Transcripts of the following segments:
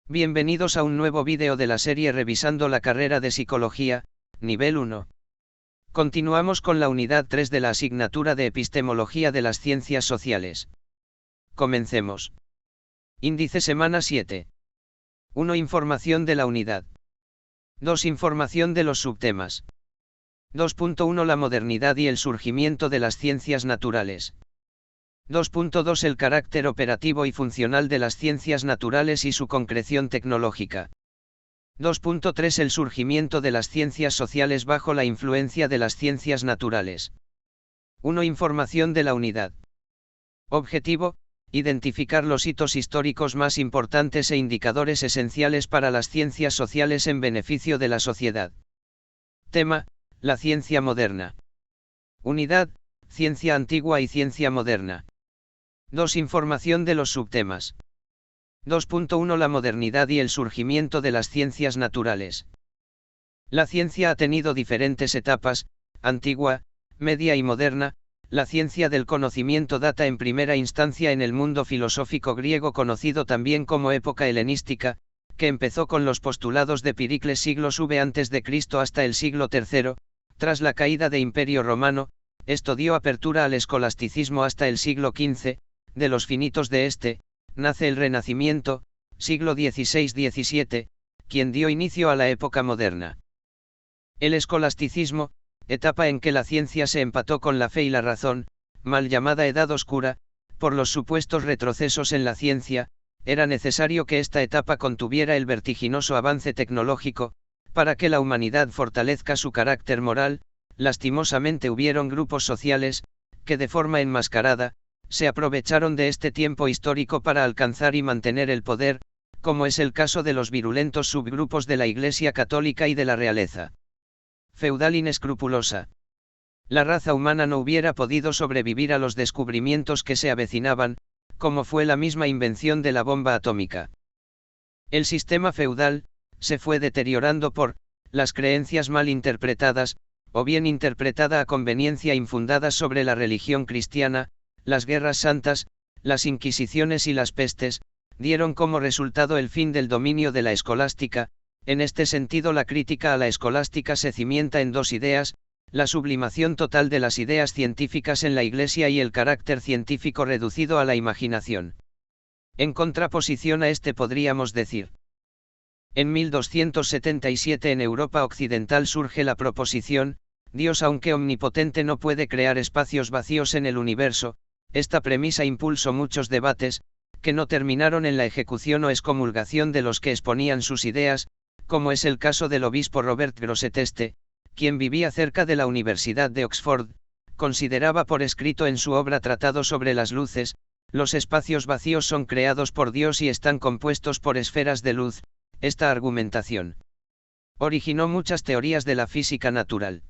Bienvenidos a un nuevo vídeo de la serie Revisando la carrera de Psicología, nivel 1. Continuamos con la unidad 3 de la asignatura de Epistemología de las Ciencias Sociales. Comencemos. Índice semana 7. 1. Información de la unidad. 2. Información de los subtemas. 2.1 La modernidad y el surgimiento de las ciencias naturales. 2.2 El carácter operativo y funcional de las ciencias naturales y su concreción tecnológica. 2.3 El surgimiento de las ciencias sociales bajo la influencia de las ciencias naturales. 1. Información de la unidad. Objetivo: identificar los hitos históricos más importantes e indicadores esenciales para las ciencias sociales en beneficio de la sociedad. Tema: la ciencia moderna. Unidad: ciencia antigua y ciencia moderna. 2. Información de los subtemas. 2.1 La modernidad y el surgimiento de las ciencias naturales. La ciencia ha tenido diferentes etapas: antigua, media y moderna. La ciencia del conocimiento data en primera instancia en el mundo filosófico griego conocido también como época helenística, que empezó con los postulados de Piricles siglos V a.C. hasta el siglo III, tras la caída de Imperio Romano. Esto dio apertura al escolasticismo hasta el siglo XV. De los finitos de este, nace el Renacimiento, siglo XVI-XVII, quien dio inicio a la época moderna. El escolasticismo, etapa en que la ciencia se empató con la fe y la razón, mal llamada Edad Oscura, por los supuestos retrocesos en la ciencia, era necesario que esta etapa contuviera el vertiginoso avance tecnológico, para que la humanidad fortalezca su carácter moral. Lastimosamente hubieron grupos sociales, que de forma enmascarada, se aprovecharon de este tiempo histórico para alcanzar y mantener el poder, como es el caso de los virulentos subgrupos de la Iglesia Católica y de la realeza feudal inescrupulosa. La raza humana no hubiera podido sobrevivir a los descubrimientos que se avecinaban, como fue la misma invención de la bomba atómica. El sistema feudal se fue deteriorando por las creencias mal interpretadas, o bien interpretada a conveniencia infundadas sobre la religión cristiana. Las guerras santas, las inquisiciones y las pestes, dieron como resultado el fin del dominio de la escolástica. En este sentido, la crítica a la escolástica se cimienta en dos ideas: la sublimación total de las ideas científicas en la Iglesia y el carácter científico reducido a la imaginación. En contraposición a este podríamos decir: en 1277 en Europa occidental surge la proposición: Dios, aunque omnipotente, no puede crear espacios vacíos en el universo. Esta premisa impulsó muchos debates, que no terminaron en la ejecución o excomulgación de los que exponían sus ideas, como es el caso del obispo Robert Grosseteste, quien vivía cerca de la Universidad de Oxford. Consideraba por escrito en su obra Tratado sobre las Luces: los espacios vacíos son creados por Dios y están compuestos por esferas de luz. Esta argumentación originó muchas teorías de la física natural.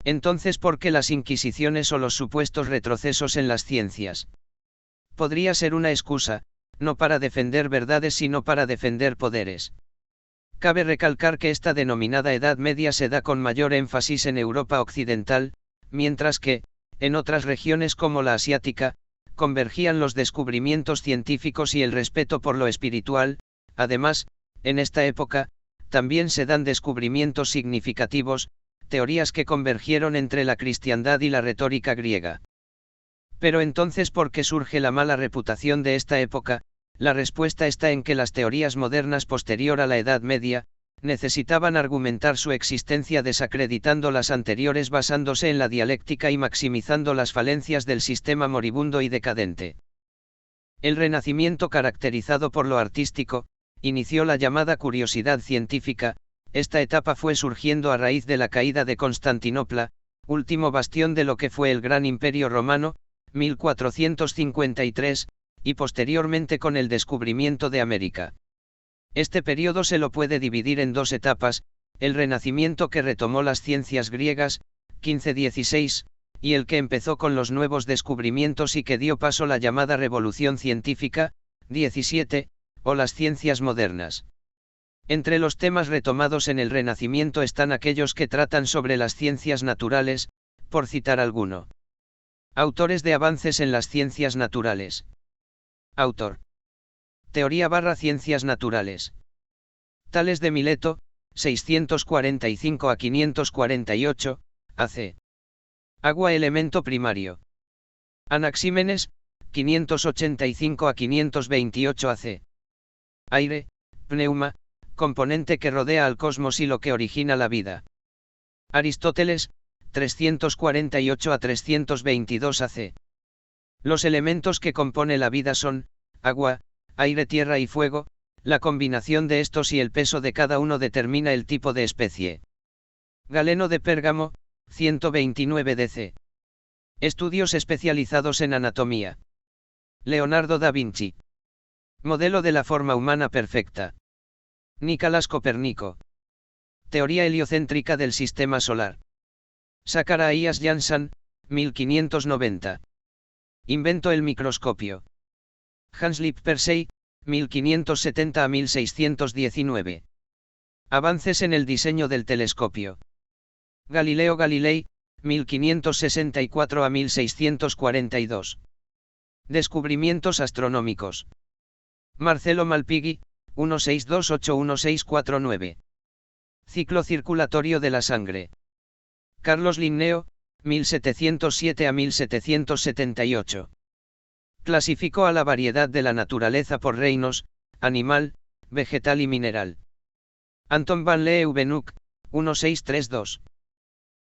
Entonces, ¿por qué las inquisiciones o los supuestos retrocesos en las ciencias? Podría ser una excusa, no para defender verdades sino para defender poderes. Cabe recalcar que esta denominada Edad Media se da con mayor énfasis en Europa occidental, mientras que, en otras regiones como la asiática, convergían los descubrimientos científicos y el respeto por lo espiritual. Además, en esta época, también se dan descubrimientos significativos, teorías que convergieron entre la cristiandad y la retórica griega. Pero entonces, ¿por qué surge la mala reputación de esta época? La respuesta está en que las teorías modernas posterior a la Edad Media necesitaban argumentar su existencia desacreditando las anteriores basándose en la dialéctica y maximizando las falencias del sistema moribundo y decadente. El Renacimiento, caracterizado por lo artístico, inició la llamada curiosidad científica. Esta etapa fue surgiendo a raíz de la caída de Constantinopla, último bastión de lo que fue el Gran Imperio Romano, 1453, y posteriormente con el descubrimiento de América. Este periodo se lo puede dividir en dos etapas: el Renacimiento, que retomó las ciencias griegas, 15-16, y el que empezó con los nuevos descubrimientos y que dio paso a la llamada Revolución Científica, 17, o las ciencias modernas. Entre los temas retomados en el Renacimiento están aquellos que tratan sobre las ciencias naturales, por citar alguno. Autores de avances en las ciencias naturales. Autor: Teoría/Ciencias naturales. Tales de Mileto, 645 a 548, AC. Agua elemento primario. Anaxímenes, 585 a 528 AC. Aire, pneuma, componente que rodea al cosmos y lo que origina la vida. Aristóteles, 348 a 322 AC. Los elementos que compone la vida son, agua, aire, tierra y fuego, la combinación de estos y el peso de cada uno determina el tipo de especie. Galeno de Pérgamo, 129 DC. Estudios especializados en anatomía. Leonardo da Vinci. Modelo de la forma humana perfecta. Nicolás Copérnico. Teoría heliocéntrica del sistema solar. Zacharias Janssen, 1590. Invento el microscopio. Hans Lieb Persey, 1570 a 1619. Avances en el diseño del telescopio. Galileo Galilei, 1564 a 1642. Descubrimientos astronómicos. Marcelo Malpighi, 1628-1649. Ciclo circulatorio de la sangre. Carlos Linneo, 1707 a 1778. Clasificó a la variedad de la naturaleza por reinos, animal, vegetal y mineral. Anton van Leeuwenhoek, 1632.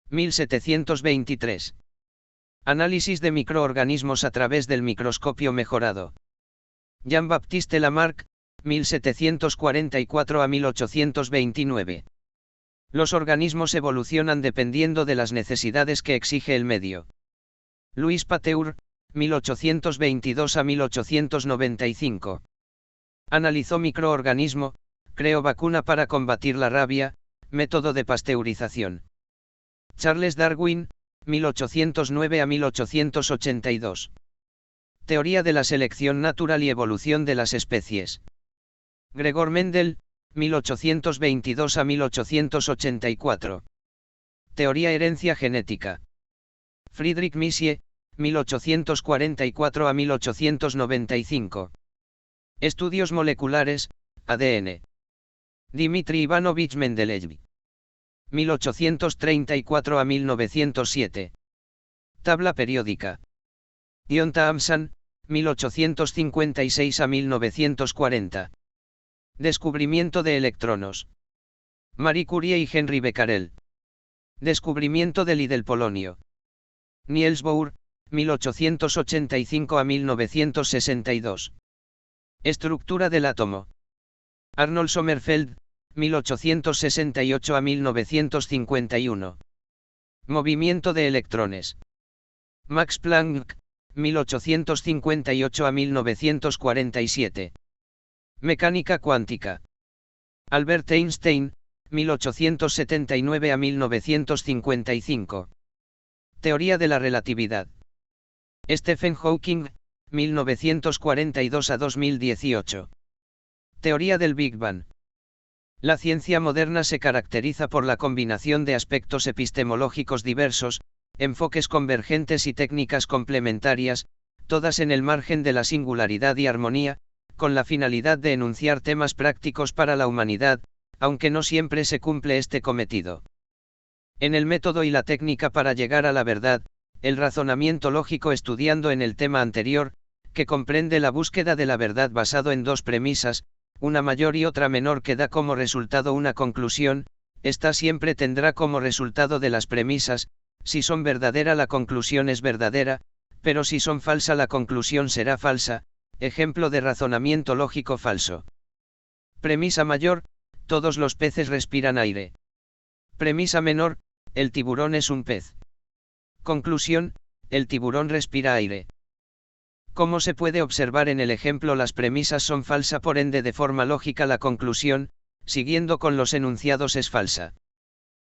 1723. Análisis de microorganismos a través del microscopio mejorado. Jean-Baptiste Lamarck, 1744 a 1829. Los organismos evolucionan dependiendo de las necesidades que exige el medio. Louis Pasteur, 1822 a 1895. Analizó microorganismo, creó vacuna para combatir la rabia, método de pasteurización. Charles Darwin, 1809 a 1882. Teoría de la selección natural y evolución de las especies. Gregor Mendel, 1822 a 1884. Teoría herencia genética. Friedrich Misie, 1844 a 1895. Estudios moleculares, ADN. Dmitri Ivanovich Mendeleev. 1834 a 1907. Tabla periódica. Ion Thompson, 1856 a 1940. Descubrimiento de electronos. Marie Curie y Henry Becquerel. Descubrimiento del y del polonio. Niels Bohr, 1885 a 1962. Estructura del átomo. Arnold Sommerfeld, 1868 a 1951. Movimiento de electrones. Max Planck, 1858 a 1947. Mecánica cuántica. Albert Einstein, 1879 a 1955. Teoría de la relatividad. Stephen Hawking, 1942 a 2018. Teoría del Big Bang. La ciencia moderna se caracteriza por la combinación de aspectos epistemológicos diversos, enfoques convergentes y técnicas complementarias, todas en el margen de la singularidad y armonía, con la finalidad de enunciar temas prácticos para la humanidad, aunque no siempre se cumple este cometido. En el método y la técnica para llegar a la verdad, el razonamiento lógico estudiando en el tema anterior, que comprende la búsqueda de la verdad basado en dos premisas, una mayor y otra menor que da como resultado una conclusión, esta siempre tendrá como resultado de las premisas, si son verdadera la conclusión es verdadera, pero si son falsa la conclusión será falsa, ejemplo de razonamiento lógico falso. Premisa mayor, todos los peces respiran aire. Premisa menor, el tiburón es un pez. Conclusión, el tiburón respira aire. Como se puede observar en el ejemplo, las premisas son falsas, por ende de forma lógica la conclusión, siguiendo con los enunciados, es falsa.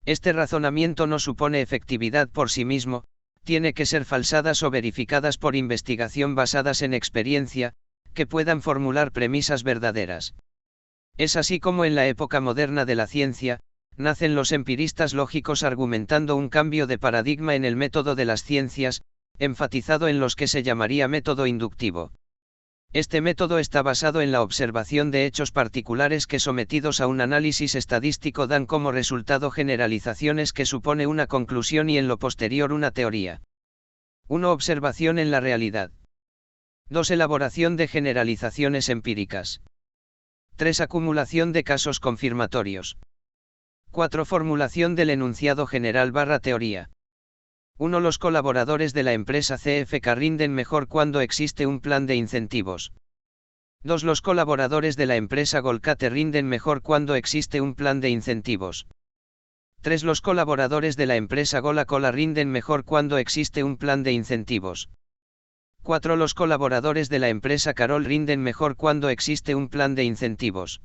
Este razonamiento no supone efectividad por sí mismo, tiene que ser falsadas o verificadas por investigación basadas en experiencia, que puedan formular premisas verdaderas. Es así como en la época moderna de la ciencia, nacen los empiristas lógicos argumentando un cambio de paradigma en el método de las ciencias, enfatizado en los que se llamaría método inductivo. Este método está basado en la observación de hechos particulares que sometidos a un análisis estadístico dan como resultado generalizaciones que supone una conclusión y en lo posterior una teoría. 1. Observación en la realidad. 2. Elaboración de generalizaciones empíricas. 3. Acumulación de casos confirmatorios. 4. Formulación del enunciado general / teoría. 1. Los colaboradores de la empresa CFK rinden mejor cuando existe un plan de incentivos. 2. Los colaboradores de la empresa Golcate rinden mejor cuando existe un plan de incentivos. 3. Los colaboradores de la empresa Gola-Cola rinden mejor cuando existe un plan de incentivos. 4. Los colaboradores de la empresa Carol rinden mejor cuando existe un plan de incentivos.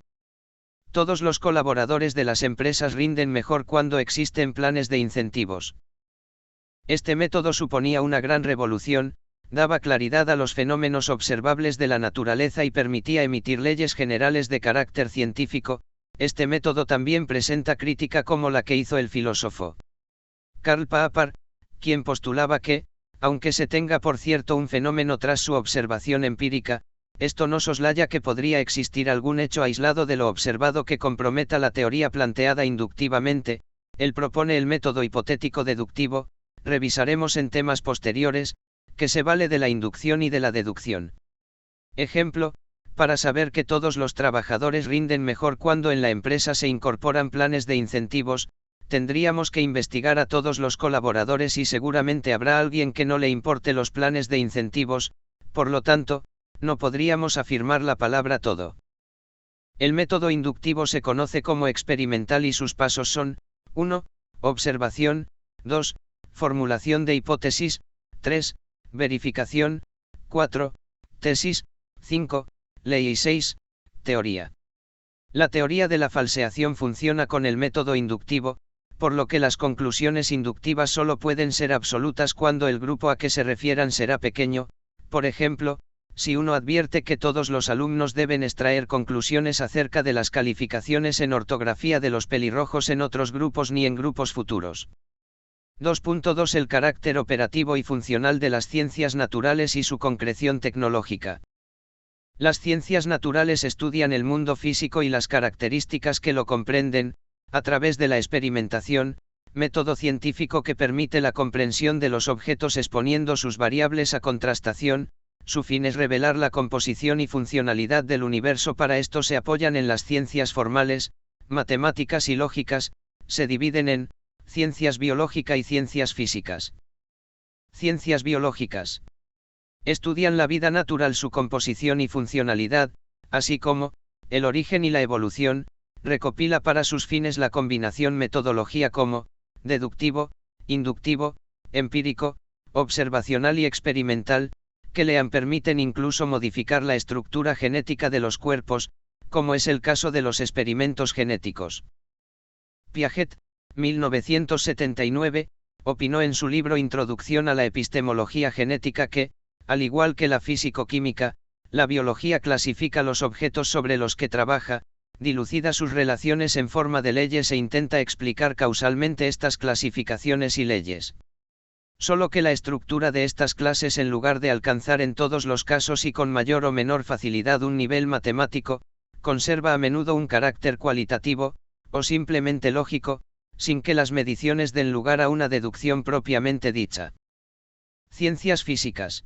Todos los colaboradores de las empresas rinden mejor cuando existen planes de incentivos. Este método suponía una gran revolución, daba claridad a los fenómenos observables de la naturaleza y permitía emitir leyes generales de carácter científico. Este método también presenta crítica como la que hizo el filósofo Karl Popper, quien postulaba que, aunque se tenga por cierto un fenómeno tras su observación empírica, esto no soslaya que podría existir algún hecho aislado de lo observado que comprometa la teoría planteada inductivamente. Él propone el método hipotético deductivo, revisaremos en temas posteriores, que se vale de la inducción y de la deducción. Ejemplo, para saber que todos los trabajadores rinden mejor cuando en la empresa se incorporan planes de incentivos, tendríamos que investigar a todos los colaboradores y seguramente habrá alguien que no le importe los planes de incentivos, por lo tanto, no podríamos afirmar la palabra todo. El método inductivo se conoce como experimental y sus pasos son: 1. Observación, 2. Formulación de hipótesis, 3. Verificación, 4. Tesis, 5. Ley y 6. Teoría. La teoría de la falseación funciona con el método inductivo, por lo que las conclusiones inductivas solo pueden ser absolutas cuando el grupo a que se refieran será pequeño. Por ejemplo, si uno advierte que todos los alumnos deben extraer conclusiones acerca de las calificaciones en ortografía de los pelirrojos en otros grupos ni en grupos futuros. 2.2 El carácter operativo y funcional de las ciencias naturales y su concreción tecnológica. Las ciencias naturales estudian el mundo físico y las características que lo comprenden, a través de la experimentación, método científico que permite la comprensión de los objetos exponiendo sus variables a contrastación. Su fin es revelar la composición y funcionalidad del universo. Para esto se apoyan en las ciencias formales, matemáticas y lógicas. Se dividen en ciencias biológica y ciencias físicas. Ciencias biológicas. Estudian la vida natural, su composición y funcionalidad, así como el origen y la evolución. Recopila para sus fines la combinación metodología como deductivo, inductivo, empírico, observacional y experimental, que le permiten incluso modificar la estructura genética de los cuerpos, como es el caso de los experimentos genéticos. Piaget, 1979, opinó en su libro Introducción a la epistemología genética que, al igual que la físico-química, la biología clasifica los objetos sobre los que trabaja, dilucida sus relaciones en forma de leyes e intenta explicar causalmente estas clasificaciones y leyes. Solo que la estructura de estas clases, en lugar de alcanzar en todos los casos y con mayor o menor facilidad un nivel matemático, conserva a menudo un carácter cualitativo, o simplemente lógico, sin que las mediciones den lugar a una deducción propiamente dicha. Ciencias físicas.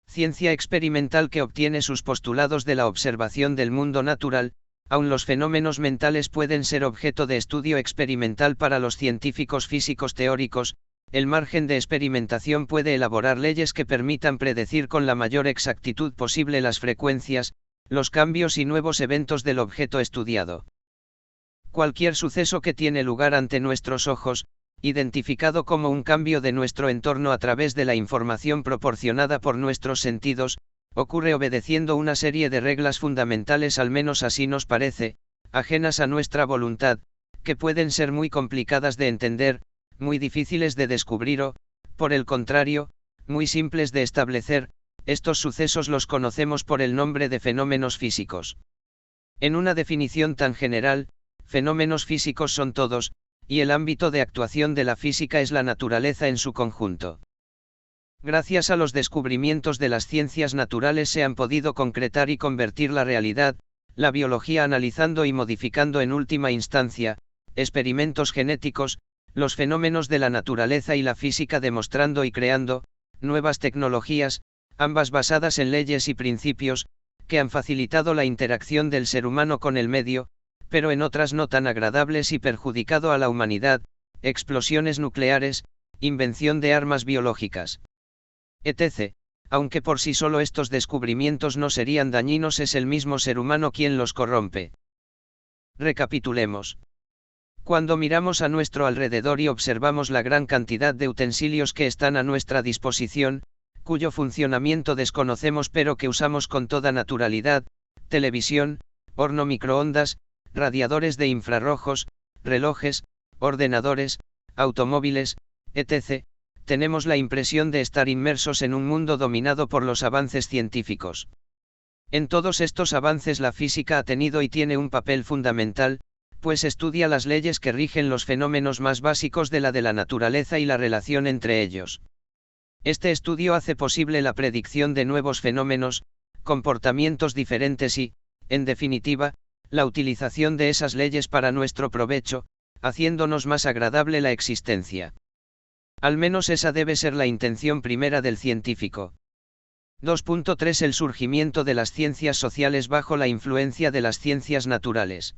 Ciencia experimental que obtiene sus postulados de la observación del mundo natural. Aun los fenómenos mentales pueden ser objeto de estudio experimental para los científicos físicos teóricos. El margen de experimentación puede elaborar leyes que permitan predecir con la mayor exactitud posible las frecuencias, los cambios y nuevos eventos del objeto estudiado. Cualquier suceso que tiene lugar ante nuestros ojos, identificado como un cambio de nuestro entorno a través de la información proporcionada por nuestros sentidos, ocurre obedeciendo una serie de reglas fundamentales, al menos así nos parece, ajenas a nuestra voluntad, que pueden ser muy complicadas de entender, muy difíciles de descubrir o, por el contrario, muy simples de establecer. Estos sucesos los conocemos por el nombre de fenómenos físicos. En una definición tan general, fenómenos físicos son todos, y el ámbito de actuación de la física es la naturaleza en su conjunto. Gracias a los descubrimientos de las ciencias naturales se han podido concretar y convertir la realidad, la biología analizando y modificando en última instancia, experimentos genéticos, los fenómenos de la naturaleza y la física demostrando y creando, nuevas tecnologías, ambas basadas en leyes y principios, que han facilitado la interacción del ser humano con el medio, pero en otras no tan agradables y perjudicado a la humanidad, explosiones nucleares, invención de armas biológicas, etc. Aunque por sí solo estos descubrimientos no serían dañinos, es el mismo ser humano quien los corrompe. Recapitulemos. Cuando miramos a nuestro alrededor y observamos la gran cantidad de utensilios que están a nuestra disposición, cuyo funcionamiento desconocemos pero que usamos con toda naturalidad, televisión, horno microondas, radiadores de infrarrojos, relojes, ordenadores, automóviles, etc., tenemos la impresión de estar inmersos en un mundo dominado por los avances científicos. En todos estos avances la física ha tenido y tiene un papel fundamental, pues estudia las leyes que rigen los fenómenos más básicos de la naturaleza y la relación entre ellos. Este estudio hace posible la predicción de nuevos fenómenos, comportamientos diferentes y, en definitiva, la utilización de esas leyes para nuestro provecho, haciéndonos más agradable la existencia. Al menos esa debe ser la intención primera del científico. 2.3 El surgimiento de las ciencias sociales bajo la influencia de las ciencias naturales.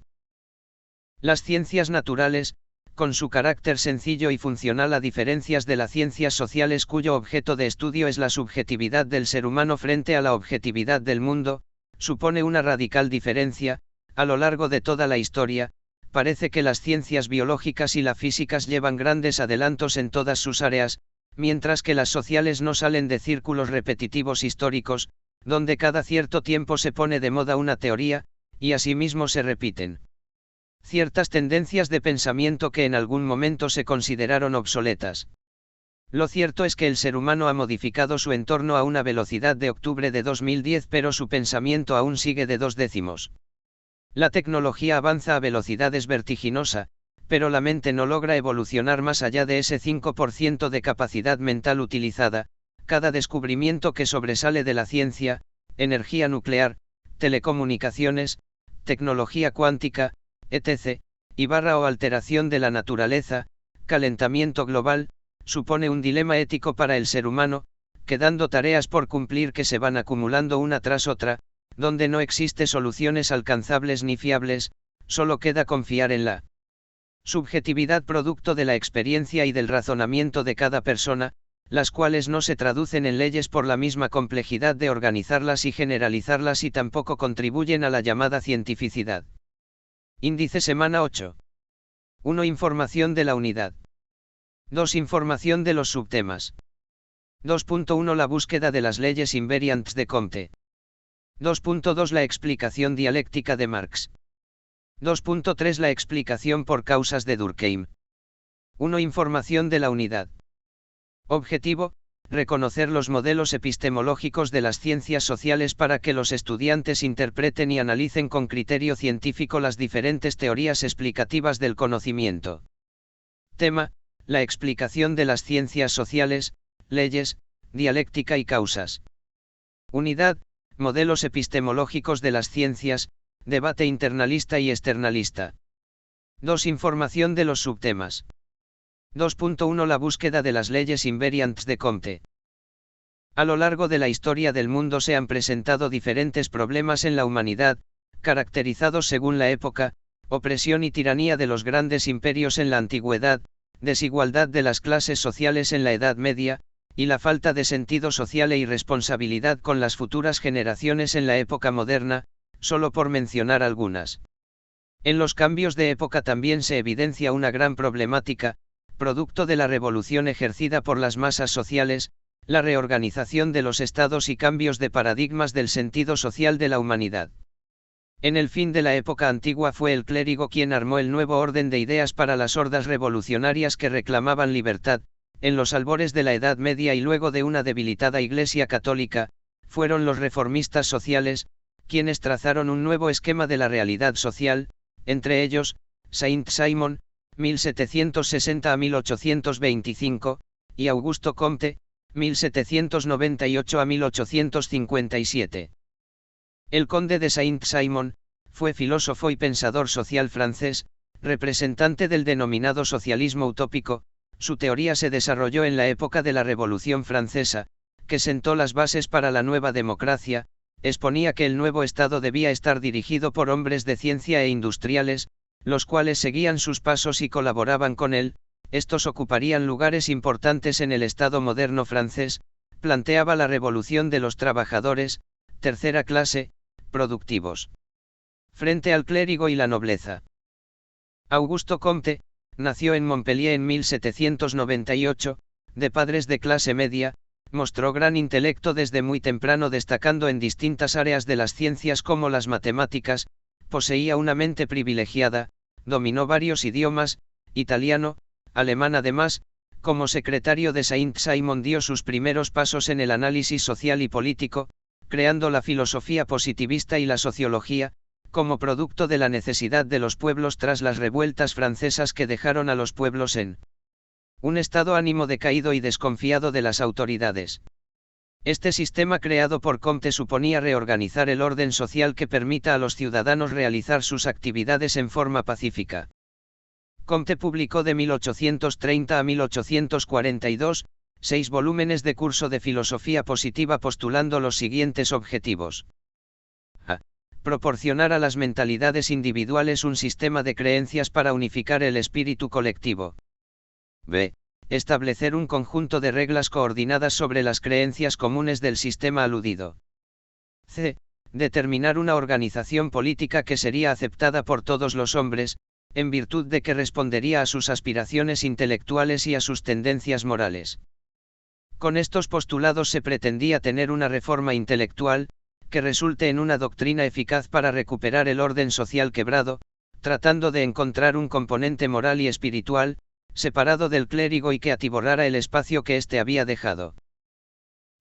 Las ciencias naturales, con su carácter sencillo y funcional a diferencias de las ciencias sociales cuyo objeto de estudio es la subjetividad del ser humano frente a la objetividad del mundo, supone una radical diferencia. A lo largo de toda la historia, parece que las ciencias biológicas y las físicas llevan grandes adelantos en todas sus áreas, mientras que las sociales no salen de círculos repetitivos históricos, donde cada cierto tiempo se pone de moda una teoría, y asimismo se repiten ciertas tendencias de pensamiento que en algún momento se consideraron obsoletas. Lo cierto es que el ser humano ha modificado su entorno a una velocidad de octubre de 2010, pero su pensamiento aún sigue de 2 décimos. La tecnología avanza a velocidades vertiginosas, pero la mente no logra evolucionar más allá de ese 5% de capacidad mental utilizada. Cada descubrimiento que sobresale de la ciencia, energía nuclear, telecomunicaciones, tecnología cuántica, etc., o alteración de la naturaleza, calentamiento global, supone un dilema ético para el ser humano, quedando tareas por cumplir que se van acumulando una tras otra, donde no existe soluciones alcanzables ni fiables, solo queda confiar en la subjetividad producto de la experiencia y del razonamiento de cada persona, las cuales no se traducen en leyes por la misma complejidad de organizarlas y generalizarlas y tampoco contribuyen a la llamada cientificidad. Índice semana 8. 1. Información de la unidad. 2. Información de los subtemas. 2.1 La búsqueda de las leyes invariantes de Comte. 2.2 La explicación dialéctica de Marx. 2.3 La explicación por causas de Durkheim. 1. Información de la unidad. Objetivo: reconocer los modelos epistemológicos de las ciencias sociales para que los estudiantes interpreten y analicen con criterio científico las diferentes teorías explicativas del conocimiento. Tema: la explicación de las ciencias sociales, leyes, dialéctica y causas. Unidad: modelos epistemológicos de las ciencias, debate internalista y externalista. 2. Información de los subtemas. 2.1 La búsqueda de las leyes invariantes de Comte. A lo largo de la historia del mundo se han presentado diferentes problemas en la humanidad, caracterizados según la época: opresión y tiranía de los grandes imperios en la antigüedad, desigualdad de las clases sociales en la Edad Media, y la falta de sentido social e irresponsabilidad con las futuras generaciones en la época moderna, solo por mencionar algunas. En los cambios de época también se evidencia una gran problemática, producto de la revolución ejercida por las masas sociales, la reorganización de los estados y cambios de paradigmas del sentido social de la humanidad. En el fin de la época antigua fue el clérigo quien armó el nuevo orden de ideas para las hordas revolucionarias que reclamaban libertad. En los albores de la Edad Media y luego de una debilitada Iglesia católica, fueron los reformistas sociales, quienes trazaron un nuevo esquema de la realidad social, entre ellos, Saint-Simon, 1760 a 1825, y Augusto Comte, 1798 a 1857. El conde de Saint-Simon, fue filósofo y pensador social francés, representante del denominado socialismo utópico. Su teoría se desarrolló en la época de la Revolución Francesa, que sentó las bases para la nueva democracia. Exponía que el nuevo Estado debía estar dirigido por hombres de ciencia e industriales, los cuales seguían sus pasos y colaboraban con él. Estos ocuparían lugares importantes en el Estado moderno francés. Planteaba la revolución de los trabajadores, tercera clase, productivos, frente al clérigo y la nobleza. Augusto Comte nació en Montpellier en 1798, de padres de clase media. Mostró gran intelecto desde muy temprano, destacando en distintas áreas de las ciencias como las matemáticas. Poseía una mente privilegiada, dominó varios idiomas, italiano, alemán. Además, como secretario de Saint-Simon dio sus primeros pasos en el análisis social y político, creando la filosofía positivista y la sociología, como producto de la necesidad de los pueblos tras las revueltas francesas que dejaron a los pueblos en un estado ánimo decaído y desconfiado de las autoridades. Este sistema creado por Comte suponía reorganizar el orden social que permita a los ciudadanos realizar sus actividades en forma pacífica. Comte publicó de 1830 a 1842, 6 volúmenes de curso de filosofía positiva postulando los siguientes objetivos. A. Proporcionar a las mentalidades individuales un sistema de creencias para unificar el espíritu colectivo. B. Establecer un conjunto de reglas coordinadas sobre las creencias comunes del sistema aludido. C. Determinar una organización política que sería aceptada por todos los hombres, en virtud de que respondería a sus aspiraciones intelectuales y a sus tendencias morales. Con estos postulados se pretendía tener una reforma intelectual, que resulte en una doctrina eficaz para recuperar el orden social quebrado, tratando de encontrar un componente moral y espiritual, separado del clérigo y que atiborrara el espacio que éste había dejado.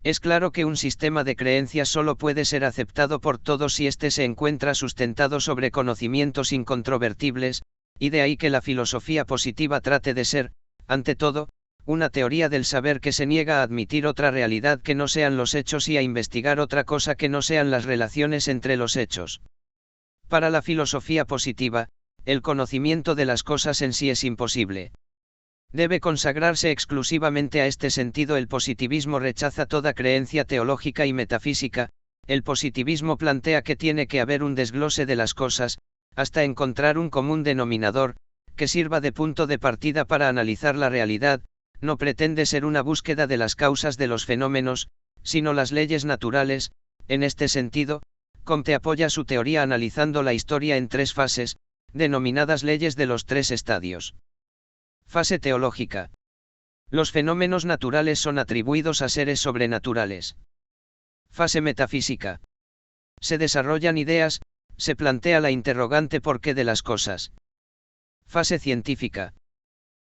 Es claro que un sistema de creencias solo puede ser aceptado por todos si éste se encuentra sustentado sobre conocimientos incontrovertibles, y de ahí que la filosofía positiva trate de ser, ante todo, una teoría del saber que se niega a admitir otra realidad que no sean los hechos y a investigar otra cosa que no sean las relaciones entre los hechos. Para la filosofía positiva, el conocimiento de las cosas en sí es imposible. Debe consagrarse exclusivamente a este sentido. El positivismo rechaza toda creencia teológica y metafísica. El positivismo plantea que tiene que haber un desglose de las cosas, hasta encontrar un común denominador, que sirva de punto de partida para analizar la realidad. No pretende ser una búsqueda de las causas de los fenómenos, sino las leyes naturales. En este sentido, Comte apoya su teoría analizando la historia en 3 fases, denominadas leyes de los 3 estadios. Fase teológica. Los fenómenos naturales son atribuidos a seres sobrenaturales. Fase metafísica. Se desarrollan ideas, se plantea la interrogante ¿por qué de las cosas? Fase científica.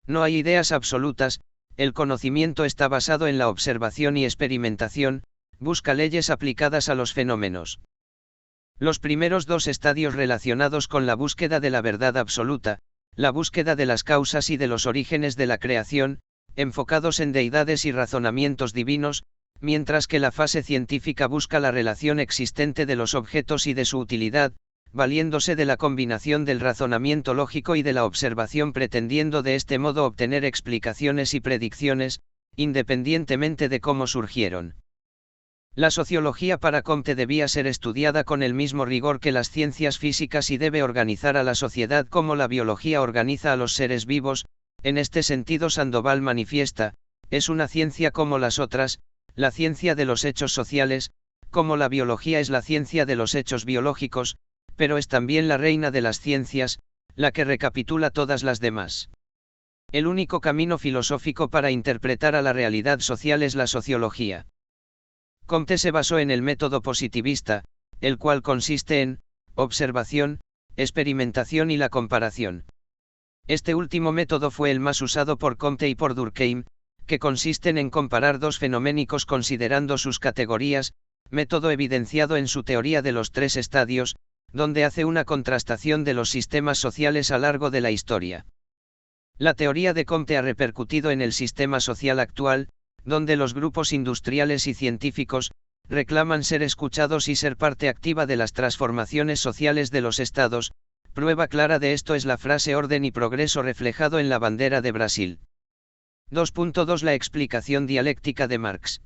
No hay ideas absolutas, el conocimiento está basado en la observación y experimentación, busca leyes aplicadas a los fenómenos. Los primeros 2 estadios relacionados con la búsqueda de la verdad absoluta, la búsqueda de las causas y de los orígenes de la creación, enfocados en deidades y razonamientos divinos, mientras que la fase científica busca la relación existente de los objetos y de su utilidad, valiéndose de la combinación del razonamiento lógico y de la observación, pretendiendo de este modo obtener explicaciones y predicciones, independientemente de cómo surgieron. La sociología para Comte debía ser estudiada con el mismo rigor que las ciencias físicas y debe organizar a la sociedad como la biología organiza a los seres vivos. En este sentido Sandoval manifiesta, es una ciencia como las otras, la ciencia de los hechos sociales, como la biología es la ciencia de los hechos biológicos, pero es también la reina de las ciencias, la que recapitula todas las demás. El único camino filosófico para interpretar a la realidad social es la sociología. Comte se basó en el método positivista, el cual consiste en observación, experimentación y la comparación. Este último método fue el más usado por Comte y por Durkheim, que consisten en comparar 2 fenoménicos considerando sus categorías, método evidenciado en su teoría de los 3 estadios, donde hace una contrastación de los sistemas sociales a lo largo de la historia. La teoría de Comte ha repercutido en el sistema social actual, donde los grupos industriales y científicos reclaman ser escuchados y ser parte activa de las transformaciones sociales de los estados. Prueba clara de esto es la frase orden y progreso reflejado en la bandera de Brasil. 2.2 La explicación dialéctica de Marx.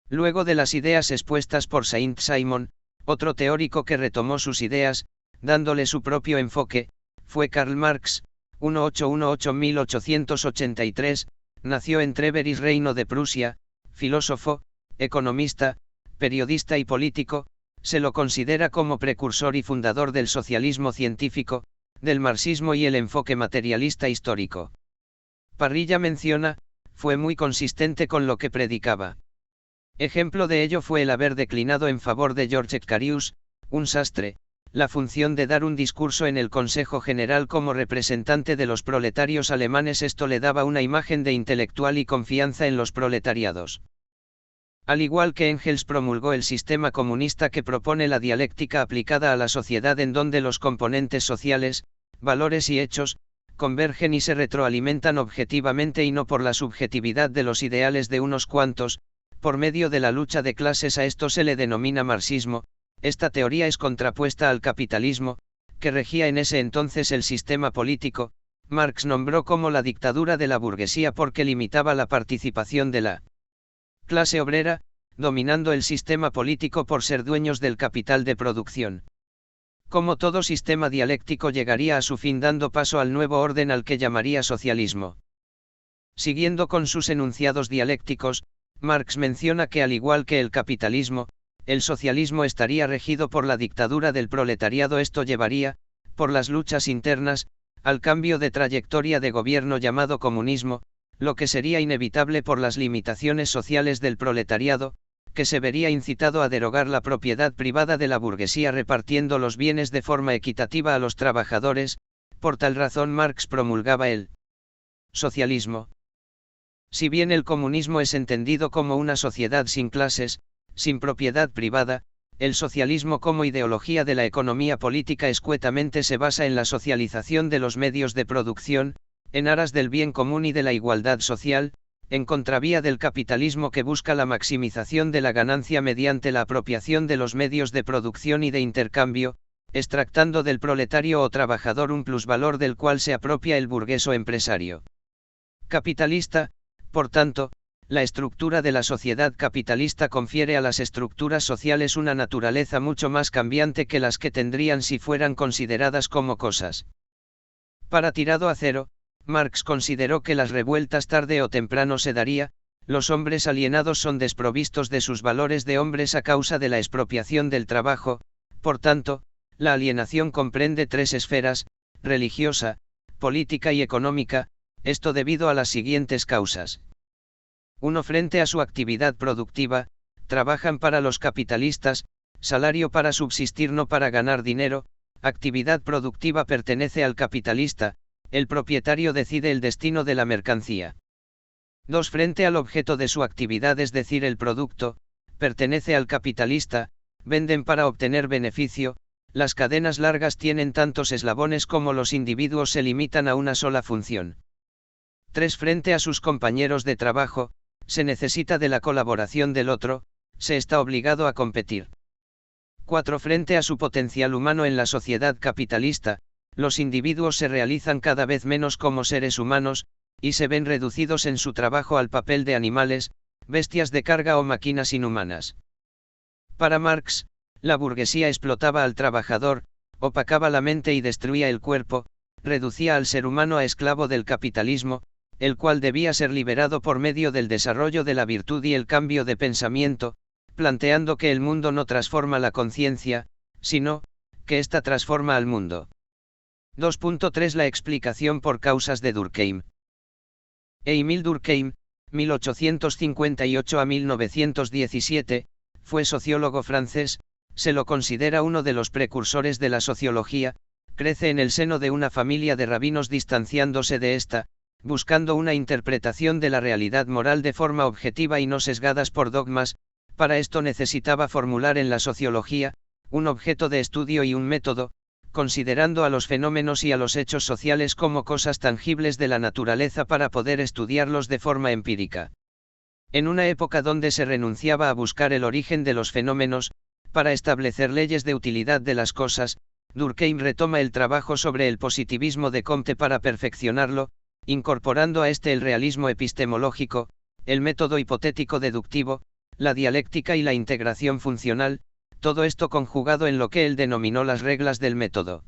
Luego de las ideas expuestas por Saint-Simon, otro teórico que retomó sus ideas, dándole su propio enfoque, fue Karl Marx. 1818-1883, nació en Treveris, Reino de Prusia, filósofo, economista, periodista y político. Se lo considera como precursor y fundador del socialismo científico, del marxismo y el enfoque materialista histórico. Parrilla menciona, fue muy consistente con lo que predicaba. Ejemplo de ello fue el haber declinado en favor de George Carius, un sastre, la función de dar un discurso en el Consejo General como representante de los proletarios alemanes. Esto le daba una imagen de intelectual y confianza en los proletariados. Al igual que Engels promulgó el sistema comunista que propone la dialéctica aplicada a la sociedad en donde los componentes sociales, valores y hechos, convergen y se retroalimentan objetivamente y no por la subjetividad de los ideales de unos cuantos, por medio de la lucha de clases. A esto se le denomina marxismo. Esta teoría es contrapuesta al capitalismo, que regía en ese entonces el sistema político. Marx nombró como la dictadura de la burguesía porque limitaba la participación de la clase obrera, dominando el sistema político por ser dueños del capital de producción. Como todo sistema dialéctico llegaría a su fin dando paso al nuevo orden al que llamaría socialismo. Siguiendo con sus enunciados dialécticos, Marx menciona que al igual que el capitalismo, el socialismo estaría regido por la dictadura del proletariado. Esto llevaría, por las luchas internas, al cambio de trayectoria de gobierno llamado comunismo, lo que sería inevitable por las limitaciones sociales del proletariado, que se vería incitado a derogar la propiedad privada de la burguesía repartiendo los bienes de forma equitativa a los trabajadores. Por tal razón Marx promulgaba el socialismo. Si bien el comunismo es entendido como una sociedad sin clases, sin propiedad privada, el socialismo como ideología de la economía política escuetamente se basa en la socialización de los medios de producción, en aras del bien común y de la igualdad social, en contravía del capitalismo que busca la maximización de la ganancia mediante la apropiación de los medios de producción y de intercambio, extractando del proletario o trabajador un plusvalor del cual se apropia el burgués o empresario capitalista. Por tanto, la estructura de la sociedad capitalista confiere a las estructuras sociales una naturaleza mucho más cambiante que las que tendrían si fueran consideradas como cosas. Para tirado a cero, Marx consideró que las revueltas tarde o temprano se daría. Los hombres alienados son desprovistos de sus valores de hombres a causa de la expropiación del trabajo. Por tanto, la alienación comprende tres esferas: religiosa, política y económica, esto debido a las siguientes causas. 1. Frente a su actividad productiva, trabajan para los capitalistas, salario para subsistir no para ganar dinero. Actividad productiva pertenece al capitalista, el propietario decide el destino de la mercancía. 2. Frente al objeto de su actividad, es decir, el producto, pertenece al capitalista, venden para obtener beneficio. Las cadenas largas tienen tantos eslabones como los individuos se limitan a una sola función. 3. Frente a sus compañeros de trabajo, se necesita de la colaboración del otro, se está obligado a competir. 4. Frente a su potencial humano en la sociedad capitalista, los individuos se realizan cada vez menos como seres humanos, y se ven reducidos en su trabajo al papel de animales, bestias de carga o máquinas inhumanas. Para Marx, la burguesía explotaba al trabajador, opacaba la mente y destruía el cuerpo, reducía al ser humano a esclavo del capitalismo, el cual debía ser liberado por medio del desarrollo de la virtud y el cambio de pensamiento, planteando que el mundo no transforma la conciencia, sino, que ésta transforma al mundo. 2.3 La explicación por causas de Durkheim. Émile Durkheim, 1858 a 1917, fue sociólogo francés, se lo considera uno de los precursores de la sociología. Crece en el seno de una familia de rabinos distanciándose de esta, buscando una interpretación de la realidad moral de forma objetiva y no sesgadas por dogmas. Para esto necesitaba formular en la sociología un objeto de estudio y un método, considerando a los fenómenos y a los hechos sociales como cosas tangibles de la naturaleza para poder estudiarlos de forma empírica. En una época donde se renunciaba a buscar el origen de los fenómenos, para establecer leyes de utilidad de las cosas, Durkheim retoma el trabajo sobre el positivismo de Comte para perfeccionarlo, incorporando a este el realismo epistemológico, el método hipotético deductivo, la dialéctica y la integración funcional, todo esto conjugado en lo que él denominó las reglas del método.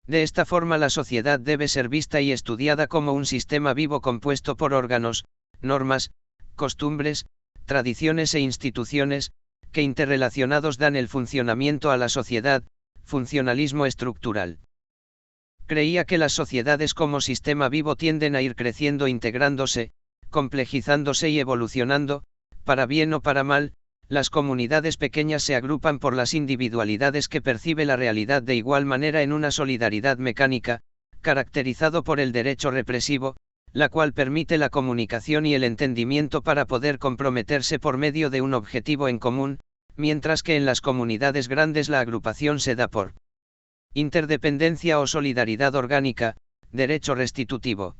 De esta forma la sociedad debe ser vista y estudiada como un sistema vivo compuesto por órganos, normas, costumbres, tradiciones e instituciones, que interrelacionados dan el funcionamiento a la sociedad, funcionalismo estructural. Creía que las sociedades como sistema vivo tienden a ir creciendo, integrándose, complejizándose y evolucionando, para bien o para mal. Las comunidades pequeñas se agrupan por las individualidades que percibe la realidad de igual manera en una solidaridad mecánica, caracterizado por el derecho represivo, la cual permite la comunicación y el entendimiento para poder comprometerse por medio de un objetivo en común, mientras que en las comunidades grandes la agrupación se da por interdependencia o solidaridad orgánica, derecho restitutivo.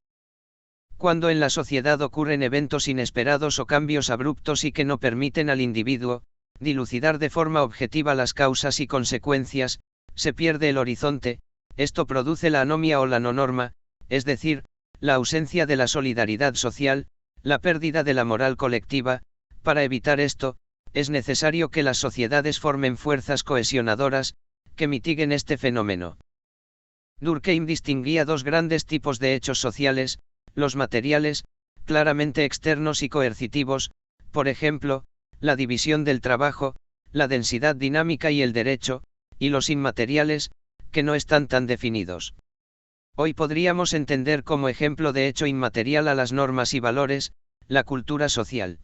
Cuando en la sociedad ocurren eventos inesperados o cambios abruptos y que no permiten al individuo dilucidar de forma objetiva las causas y consecuencias, se pierde el horizonte. Esto produce la anomia o la no norma, es decir, la ausencia de la solidaridad social, la pérdida de la moral colectiva. Para evitar esto, es necesario que las sociedades formen fuerzas cohesionadoras, que mitiguen este fenómeno. Durkheim distinguía dos grandes tipos de hechos sociales: los materiales, claramente externos y coercitivos, por ejemplo, la división del trabajo, la densidad dinámica y el derecho, y los inmateriales, que no están tan definidos. Hoy podríamos entender como ejemplo de hecho inmaterial a las normas y valores, la cultura social.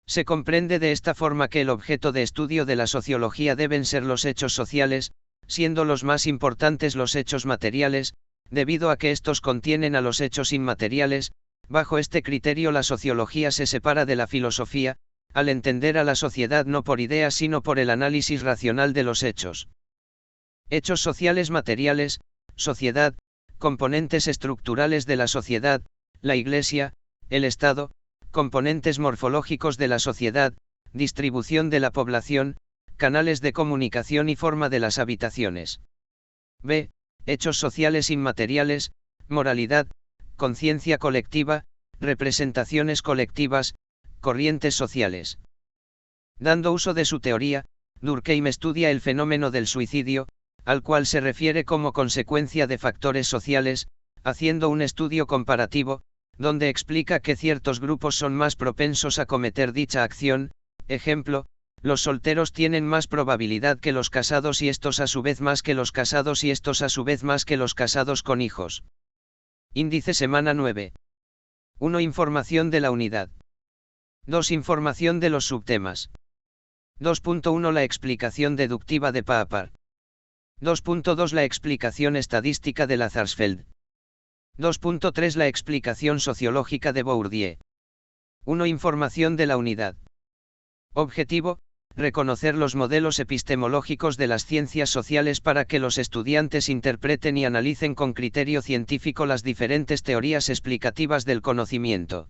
Se comprende de esta forma que el objeto de estudio de la sociología deben ser los hechos sociales, siendo los más importantes los hechos materiales, debido a que estos contienen a los hechos inmateriales. Bajo este criterio la sociología se separa de la filosofía, al entender a la sociedad no por ideas sino por el análisis racional de los hechos. Hechos sociales materiales, sociedad, componentes estructurales de la sociedad, la Iglesia, el Estado, componentes morfológicos de la sociedad, distribución de la población, canales de comunicación y forma de las habitaciones. B. Hechos sociales inmateriales, moralidad, conciencia colectiva, representaciones colectivas, corrientes sociales. Dando uso de su teoría, Durkheim estudia el fenómeno del suicidio, al cual se refiere como consecuencia de factores sociales, haciendo un estudio comparativo, donde explica que ciertos grupos son más propensos a cometer dicha acción. Ejemplo: los solteros tienen más probabilidad que los casados y estos a su vez más que los casados y estos a su vez más que los casados con hijos. Índice semana 9. 1. Información de la unidad. 2. Información de los subtemas. 2.1 La explicación deductiva de Papert. 2.2 La explicación estadística de Lazarsfeld. 2.3 La explicación sociológica de Bourdieu. 1. Información de la unidad. Objetivo: reconocer los modelos epistemológicos de las ciencias sociales para que los estudiantes interpreten y analicen con criterio científico las diferentes teorías explicativas del conocimiento.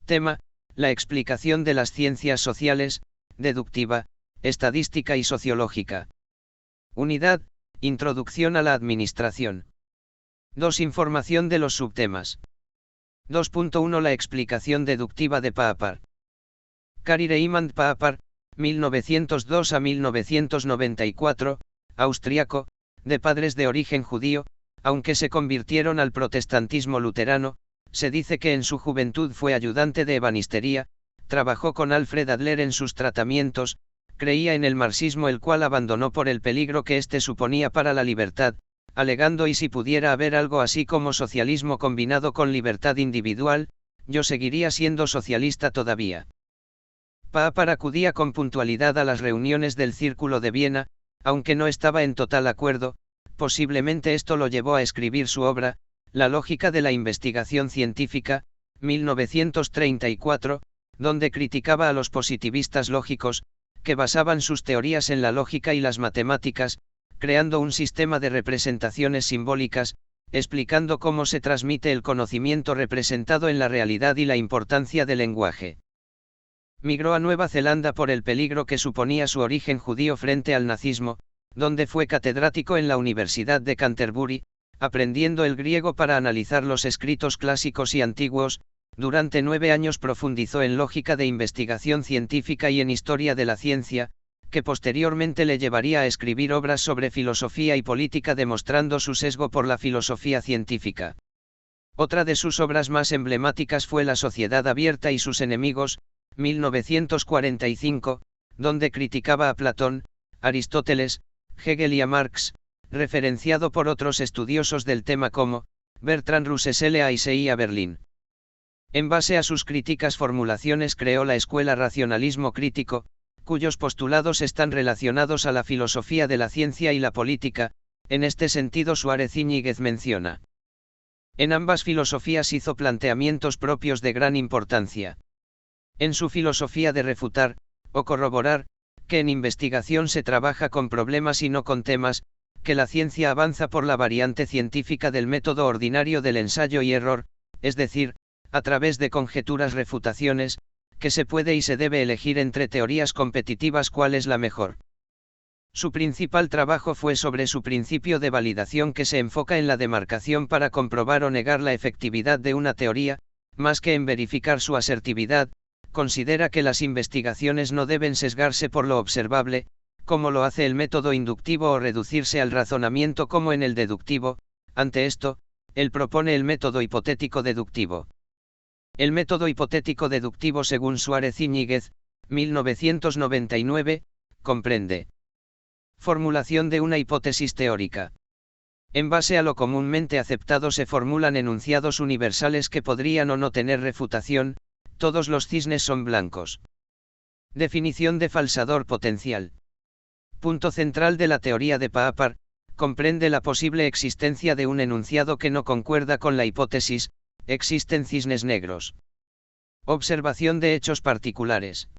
Tema: la explicación de las ciencias sociales, deductiva, estadística y sociológica. Unidad: introducción a la administración. 2. Información de los subtemas. 2.1 La explicación deductiva de Papert. Kari Raimund Papert, 1902 a 1994, austriaco, de padres de origen judío, aunque se convirtieron al protestantismo luterano. Se dice que en su juventud fue ayudante de ebanistería, trabajó con Alfred Adler en sus tratamientos, creía en el marxismo, el cual abandonó por el peligro que éste suponía para la libertad, alegando: y si pudiera haber algo así como socialismo combinado con libertad individual, yo seguiría siendo socialista todavía. Papert acudía con puntualidad a las reuniones del Círculo de Viena, aunque no estaba en total acuerdo. Posiblemente esto lo llevó a escribir su obra, La lógica de la investigación científica, 1934, donde criticaba a los positivistas lógicos, que basaban sus teorías en la lógica y las matemáticas, creando un sistema de representaciones simbólicas, explicando cómo se transmite el conocimiento representado en la realidad y la importancia del lenguaje. Migró a Nueva Zelanda por el peligro que suponía su origen judío frente al nazismo, donde fue catedrático en la Universidad de Canterbury, aprendiendo el griego para analizar los escritos clásicos y antiguos. Durante 9 años profundizó en lógica de investigación científica y en historia de la ciencia, que posteriormente le llevaría a escribir obras sobre filosofía y política demostrando su sesgo por la filosofía científica. Otra de sus obras más emblemáticas fue La sociedad abierta y sus enemigos, 1945, donde criticaba a Platón, Aristóteles, Hegel y a Marx, referenciado por otros estudiosos del tema como Bertrand Russell e Isaiah Berlin. En base a sus críticas formulaciones creó la escuela racionalismo crítico, cuyos postulados están relacionados a la filosofía de la ciencia y la política. En este sentido Suárez Iñiguez menciona. En ambas filosofías hizo planteamientos propios de gran importancia. En su filosofía de refutar, o corroborar, que en investigación se trabaja con problemas y no con temas, que la ciencia avanza por la variante científica del método ordinario del ensayo y error, es decir, a través de conjeturas refutaciones, que se puede y se debe elegir entre teorías competitivas cuál es la mejor. Su principal trabajo fue sobre su principio de validación que se enfoca en la demarcación para comprobar o negar la efectividad de una teoría, más que en verificar su asertividad. Considera que las investigaciones no deben sesgarse por lo observable, como lo hace el método inductivo o reducirse al razonamiento como en el deductivo. Ante esto, él propone el método hipotético deductivo. El método hipotético deductivo según Suárez Iñiguez, 1999, comprende formulación de una hipótesis teórica. En base a lo comúnmente aceptado se formulan enunciados universales que podrían o no tener refutación. Todos los cisnes son blancos. Definición de falsador potencial. Punto central de la teoría de Papert, comprende la posible existencia de un enunciado que no concuerda con la hipótesis. Existen cisnes negros. Observación de hechos particulares.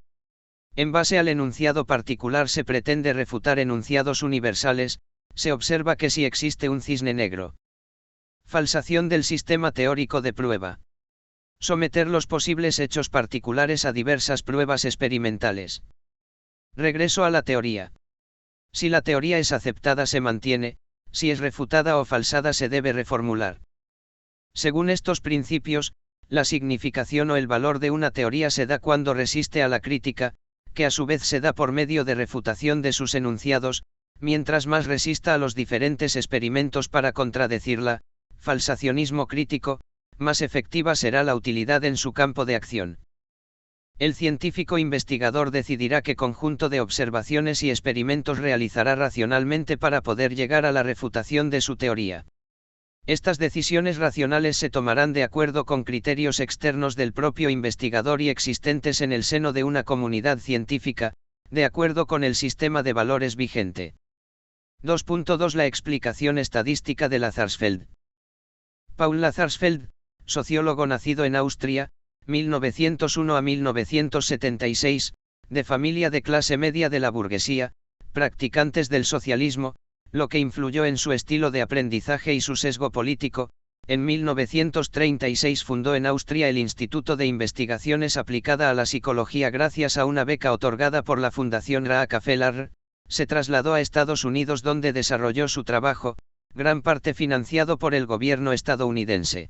En base al enunciado particular se pretende refutar enunciados universales. Se observa que sí existe un cisne negro. Falsación del sistema teórico de prueba. Someter los posibles hechos particulares a diversas pruebas experimentales. Regreso a la teoría. Si la teoría es aceptada se mantiene, si es refutada o falsada se debe reformular. Según estos principios, la significación o el valor de una teoría se da cuando resiste a la crítica, que a su vez se da por medio de refutación de sus enunciados. Mientras más resista a los diferentes experimentos para contradecirla, falsacionismo crítico, más efectiva será la utilidad en su campo de acción. El científico investigador decidirá qué conjunto de observaciones y experimentos realizará racionalmente para poder llegar a la refutación de su teoría. Estas decisiones racionales se tomarán de acuerdo con criterios externos del propio investigador y existentes en el seno de una comunidad científica, de acuerdo con el sistema de valores vigente. 2.2 La explicación estadística de Lazarsfeld. Paul Lazarsfeld, sociólogo nacido en Austria, 1901 a 1976, de familia de clase media de la burguesía, practicantes del socialismo, lo que influyó en su estilo de aprendizaje y su sesgo político. En 1936 fundó en Austria el Instituto de Investigaciones Aplicada a la Psicología gracias a una beca otorgada por la Fundación Rockefeller. Se trasladó a Estados Unidos donde desarrolló su trabajo, gran parte financiado por el gobierno estadounidense.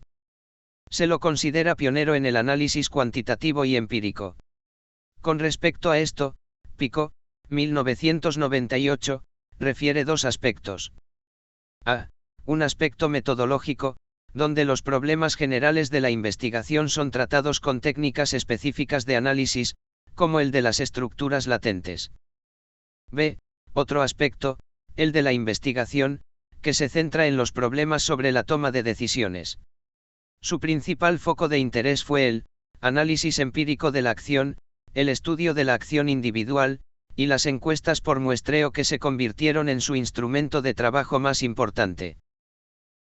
Se lo considera pionero en el análisis cuantitativo y empírico. Con respecto a esto, Pico, 1998, refiere dos aspectos. A. Un aspecto metodológico, donde los problemas generales de la investigación son tratados con técnicas específicas de análisis, como el de las estructuras latentes. B. Otro aspecto, el de la investigación, que se centra en los problemas sobre la toma de decisiones. Su principal foco de interés fue el análisis empírico de la acción, el estudio de la acción individual, y las encuestas por muestreo que se convirtieron en su instrumento de trabajo más importante.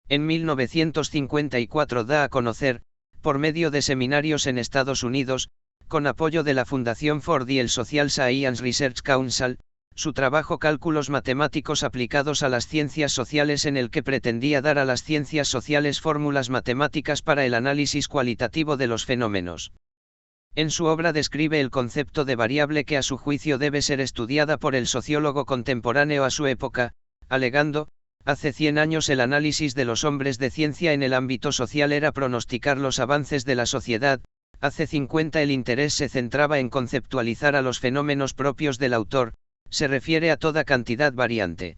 En 1954 da a conocer, por medio de seminarios en Estados Unidos, con apoyo de la Fundación Ford y el Social Science Research Council, su trabajo Cálculos matemáticos aplicados a las ciencias sociales, en el que pretendía dar a las ciencias sociales fórmulas matemáticas para el análisis cualitativo de los fenómenos. En su obra describe el concepto de variable que a su juicio debe ser estudiada por el sociólogo contemporáneo a su época, alegando, hace 100 años el análisis de los hombres de ciencia en el ámbito social era pronosticar los avances de la sociedad, hace 50 el interés se centraba en conceptualizar a los fenómenos propios del autor, se refiere a toda cantidad variante.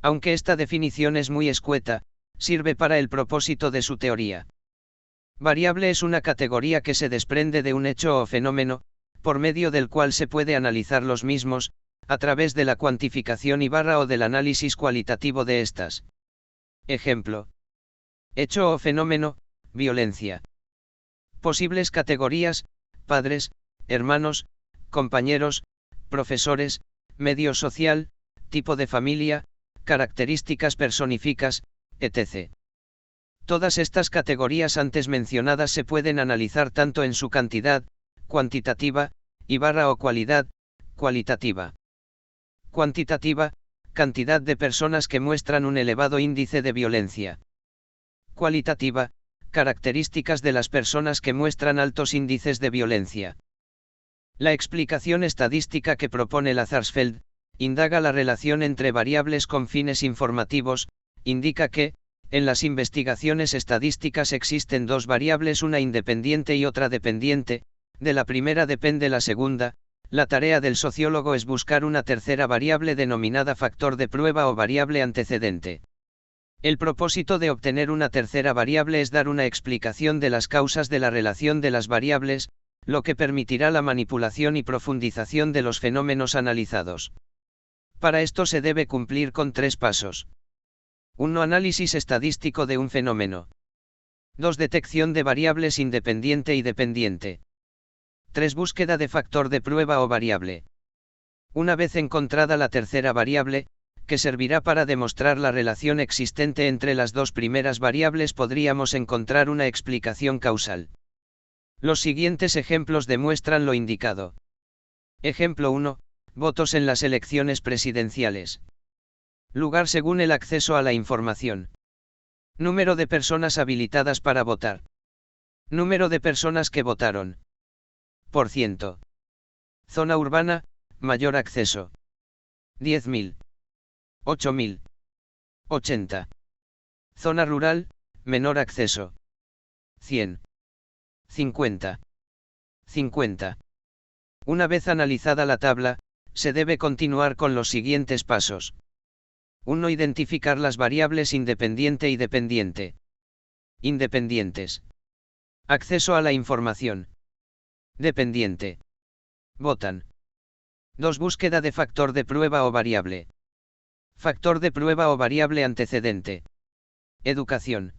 Aunque esta definición es muy escueta, sirve para el propósito de su teoría. Variable es una categoría que se desprende de un hecho o fenómeno, por medio del cual se puede analizar los mismos, a través de la cuantificación o del análisis cualitativo de estas. Ejemplo. Hecho o fenómeno, violencia. Posibles categorías, padres, hermanos, compañeros, profesores, medio social, tipo de familia, características personificas, etc. Todas estas categorías antes mencionadas se pueden analizar tanto en su cantidad, cuantitativa, o cualidad, cualitativa. Cuantitativa, cantidad de personas que muestran un elevado índice de violencia. Cualitativa, características de las personas que muestran altos índices de violencia. La explicación estadística que propone Lazarsfeld, indaga la relación entre variables con fines informativos, indica que, en las investigaciones estadísticas existen dos variables, una independiente y otra dependiente, de la primera depende la segunda, la tarea del sociólogo es buscar una tercera variable denominada factor de prueba o variable antecedente. El propósito de obtener una tercera variable es dar una explicación de las causas de la relación de las variables, lo que permitirá la manipulación y profundización de los fenómenos analizados. Para esto se debe cumplir con 3 pasos. 1. Análisis estadístico de un fenómeno. 2. Detección de variables independiente y dependiente. 3. Búsqueda de factor de prueba o variable. Una vez encontrada la tercera variable, que servirá para demostrar la relación existente entre las dos primeras variables, podríamos encontrar una explicación causal. Los siguientes ejemplos demuestran lo indicado. Ejemplo 1. Votos en las elecciones presidenciales. Lugar según el acceso a la información. Número de personas habilitadas para votar. Número de personas que votaron. Por ciento. Zona urbana, mayor acceso. 10.000. 8.000. 80. Zona rural, menor acceso. 100. 50. 50. Una vez analizada la tabla, se debe continuar con los siguientes pasos. 1. Identificar las variables independiente y dependiente. Independientes. Acceso a la información. Dependiente. Votan. 2. Búsqueda de factor de prueba o variable. Factor de prueba o variable antecedente. Educación.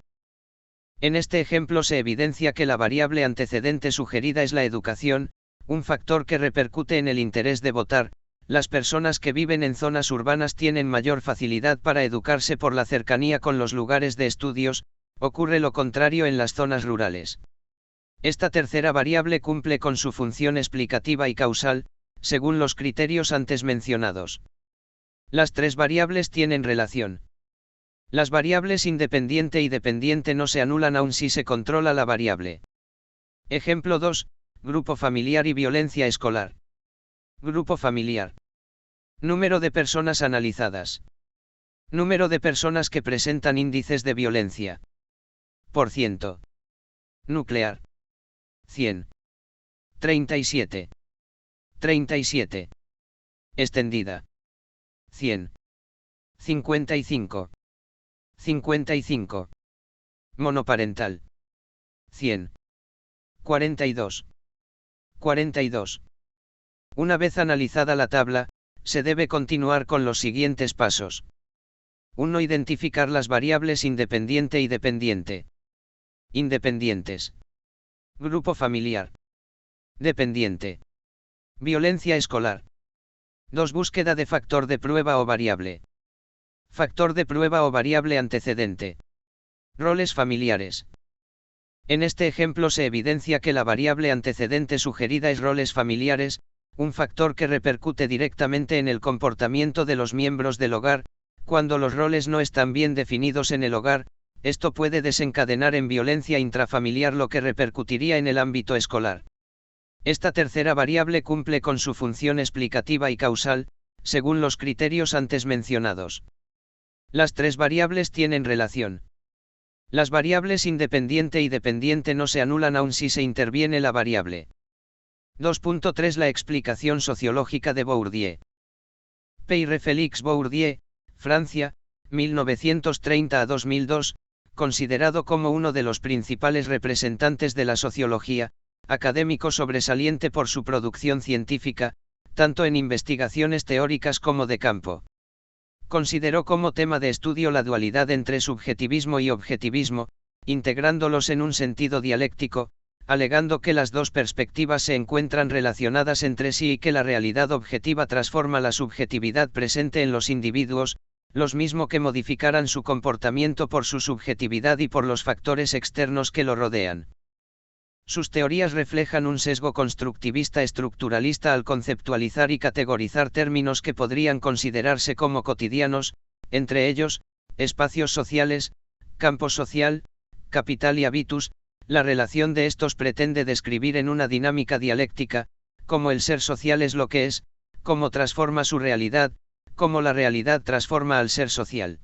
En este ejemplo se evidencia que la variable antecedente sugerida es la educación, un factor que repercute en el interés de votar. Las personas que viven en zonas urbanas tienen mayor facilidad para educarse por la cercanía con los lugares de estudios, ocurre lo contrario en las zonas rurales. Esta tercera variable cumple con su función explicativa y causal, según los criterios antes mencionados. Las 3 variables tienen relación. Las variables independiente y dependiente no se anulan aun si se controla la variable. Ejemplo 2, grupo familiar y violencia escolar. Grupo familiar. Número de personas analizadas. Número de personas que presentan índices de violencia. Por ciento. Nuclear. 100. 37. 37. Extendida. 100. 55. 55. Monoparental. 100. 42. 42. Una vez analizada la tabla, se debe continuar con los siguientes pasos. 1. Identificar las variables independiente y dependiente. Independientes. Grupo familiar. Dependiente. Violencia escolar. 2. Búsqueda de factor de prueba o variable. Factor de prueba o variable antecedente. Roles familiares. En este ejemplo se evidencia que la variable antecedente sugerida es roles familiares, un factor que repercute directamente en el comportamiento de los miembros del hogar. Cuando los roles no están bien definidos en el hogar, esto puede desencadenar en violencia intrafamiliar, lo que repercutiría en el ámbito escolar. Esta tercera variable cumple con su función explicativa y causal, según los criterios antes mencionados. Las tres variables tienen relación. Las variables independiente y dependiente no se anulan aun si se interviene la variable. 2.3 La explicación sociológica de Bourdieu. Pierre Félix Bourdieu, Francia, 1930 a 2002, considerado como uno de los principales representantes de la sociología, académico sobresaliente por su producción científica, tanto en investigaciones teóricas como de campo. Consideró como tema de estudio la dualidad entre subjetivismo y objetivismo, integrándolos en un sentido dialéctico, alegando que las dos perspectivas se encuentran relacionadas entre sí y que la realidad objetiva transforma la subjetividad presente en los individuos, los mismo que modificaran su comportamiento por su subjetividad y por los factores externos que lo rodean. Sus teorías reflejan un sesgo constructivista estructuralista al conceptualizar y categorizar términos que podrían considerarse como cotidianos, entre ellos, espacios sociales, campo social, capital y habitus. La relación de estos pretende describir en una dinámica dialéctica, cómo el ser social es lo que es, cómo transforma su realidad, cómo la realidad transforma al ser social.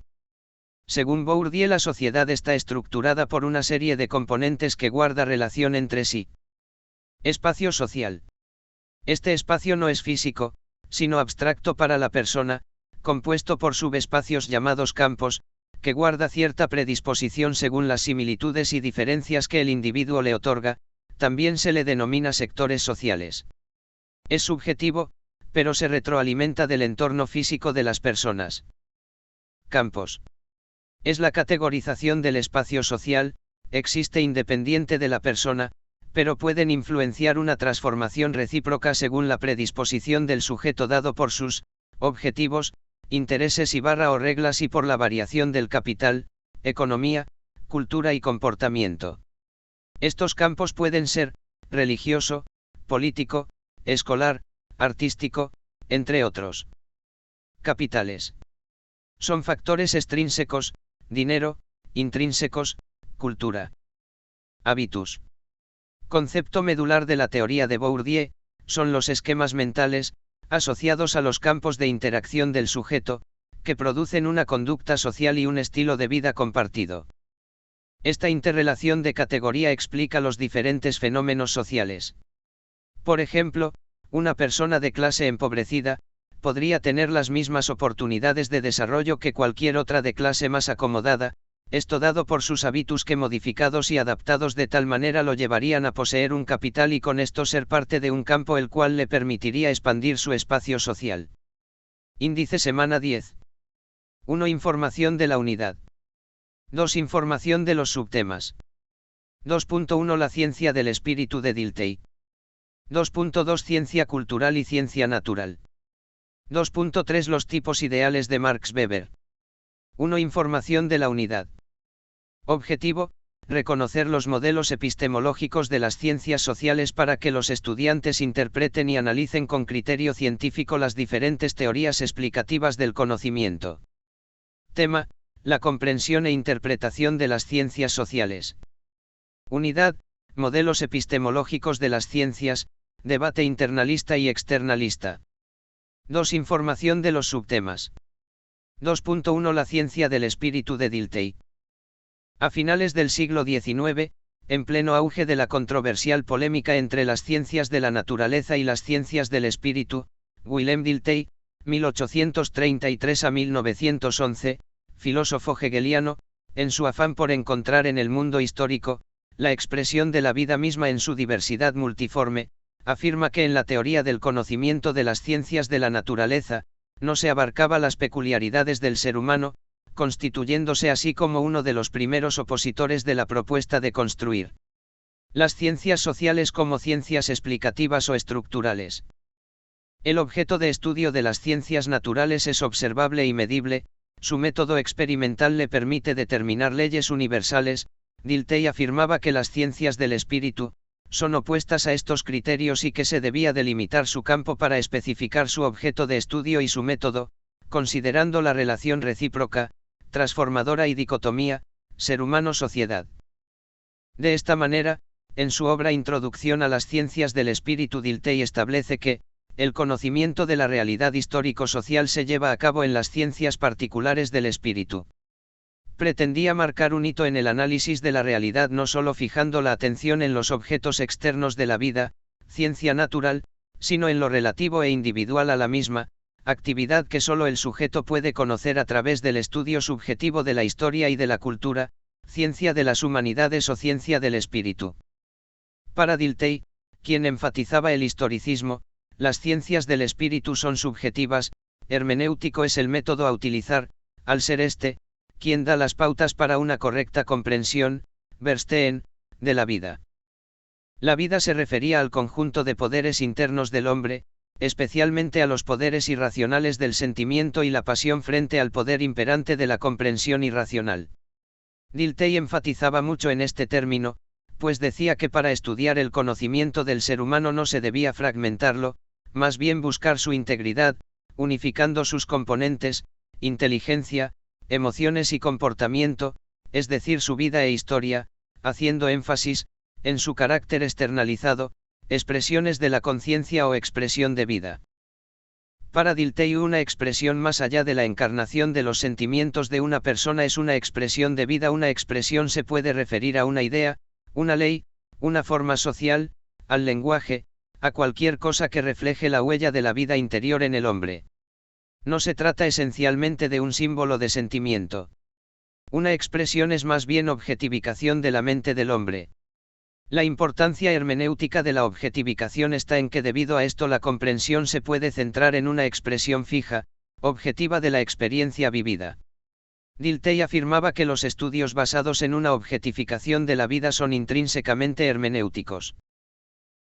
Según Bourdieu, la sociedad está estructurada por una serie de componentes que guarda relación entre sí. Espacio social. Este espacio no es físico, sino abstracto para la persona, compuesto por subespacios llamados campos, que guarda cierta predisposición según las similitudes y diferencias que el individuo le otorga. También se le denomina sectores sociales. Es subjetivo, pero se retroalimenta del entorno físico de las personas. Campos. Es la categorización del espacio social, existe independiente de la persona, pero pueden influenciar una transformación recíproca según la predisposición del sujeto dado por sus objetivos, intereses o reglas y por la variación del capital, economía, cultura y comportamiento. Estos campos pueden ser religioso, político, escolar, artístico, entre otros. Capitales. Son factores extrínsecos, dinero, intrínsecos, cultura. Habitus. Concepto medular de la teoría de Bourdieu, son los esquemas mentales, asociados a los campos de interacción del sujeto, que producen una conducta social y un estilo de vida compartido. Esta interrelación de categoría explica los diferentes fenómenos sociales. Por ejemplo, una persona de clase empobrecida, podría tener las mismas oportunidades de desarrollo que cualquier otra de clase más acomodada, esto dado por sus hábitos que modificados y adaptados de tal manera lo llevarían a poseer un capital y con esto ser parte de un campo el cual le permitiría expandir su espacio social. Índice semana 10. 1. Información de la unidad. 2. Información de los subtemas. 2.1 La ciencia del espíritu de Dilthey. 2.2 Ciencia cultural y ciencia natural. 2.3 Los tipos ideales de Marx Weber. 1. Información de la unidad. Objetivo: reconocer los modelos epistemológicos de las ciencias sociales para que los estudiantes interpreten y analicen con criterio científico las diferentes teorías explicativas del conocimiento. Tema: la comprensión e interpretación de las ciencias sociales. Unidad: modelos epistemológicos de las ciencias, debate internalista y externalista. 2. Información de los subtemas. 2.1 La ciencia del espíritu de Dilthey. A finales del siglo XIX, en pleno auge de la controversial polémica entre las ciencias de la naturaleza y las ciencias del espíritu, Willem Dilthey, 1833 a 1911, filósofo hegeliano, en su afán por encontrar en el mundo histórico, la expresión de la vida misma en su diversidad multiforme, afirma que en la teoría del conocimiento de las ciencias de la naturaleza, no se abarcaba las peculiaridades del ser humano, constituyéndose así como uno de los primeros opositores de la propuesta de construir las ciencias sociales como ciencias explicativas o estructurales. El objeto de estudio de las ciencias naturales es observable y medible, su método experimental le permite determinar leyes universales. Dilthey afirmaba que las ciencias del espíritu son opuestas a estos criterios y que se debía delimitar su campo para especificar su objeto de estudio y su método, considerando la relación recíproca, transformadora y dicotomía, ser humano-sociedad. De esta manera, En su obra Introducción a las ciencias del espíritu, Dilthey establece que, el conocimiento de la realidad histórico-social se lleva a cabo en las ciencias particulares del espíritu. Pretendía marcar un hito en el análisis de la realidad, no solo fijando la atención en los objetos externos de la vida, ciencia natural, sino en lo relativo e individual a la misma, actividad que solo el sujeto puede conocer a través del estudio subjetivo de la historia y de la cultura, ciencia de las humanidades o ciencia del espíritu. Para Dilthey, quien enfatizaba el historicismo, las ciencias del espíritu son subjetivas, hermenéutico es el método a utilizar, al ser este, quien da las pautas para una correcta comprensión, Verstehen, de la vida. La vida se refería al conjunto de poderes internos del hombre, especialmente a los poderes irracionales del sentimiento y la pasión frente al poder imperante de la comprensión irracional. Dilthey enfatizaba mucho en este término, pues decía que para estudiar el conocimiento del ser humano no se debía fragmentarlo, más bien buscar su integridad, unificando sus componentes, inteligencia, emociones y comportamiento, es decir, su vida e historia, haciendo énfasis, en su carácter externalizado, expresiones de la conciencia o expresión de vida. Para Dilthey, una expresión más allá de la encarnación de los sentimientos de una persona es una expresión de vida. Una expresión se puede referir a una idea, una ley, una forma social, al lenguaje, a cualquier cosa que refleje la huella de la vida interior en el hombre. No se trata esencialmente de un símbolo de sentimiento. Una expresión es más bien objetivicación de la mente del hombre. La importancia hermenéutica de la objetivicación está en que debido a esto la comprensión se puede centrar en una expresión fija, objetiva de la experiencia vivida. Dilthey afirmaba que los estudios basados en una objetificación de la vida son intrínsecamente hermenéuticos.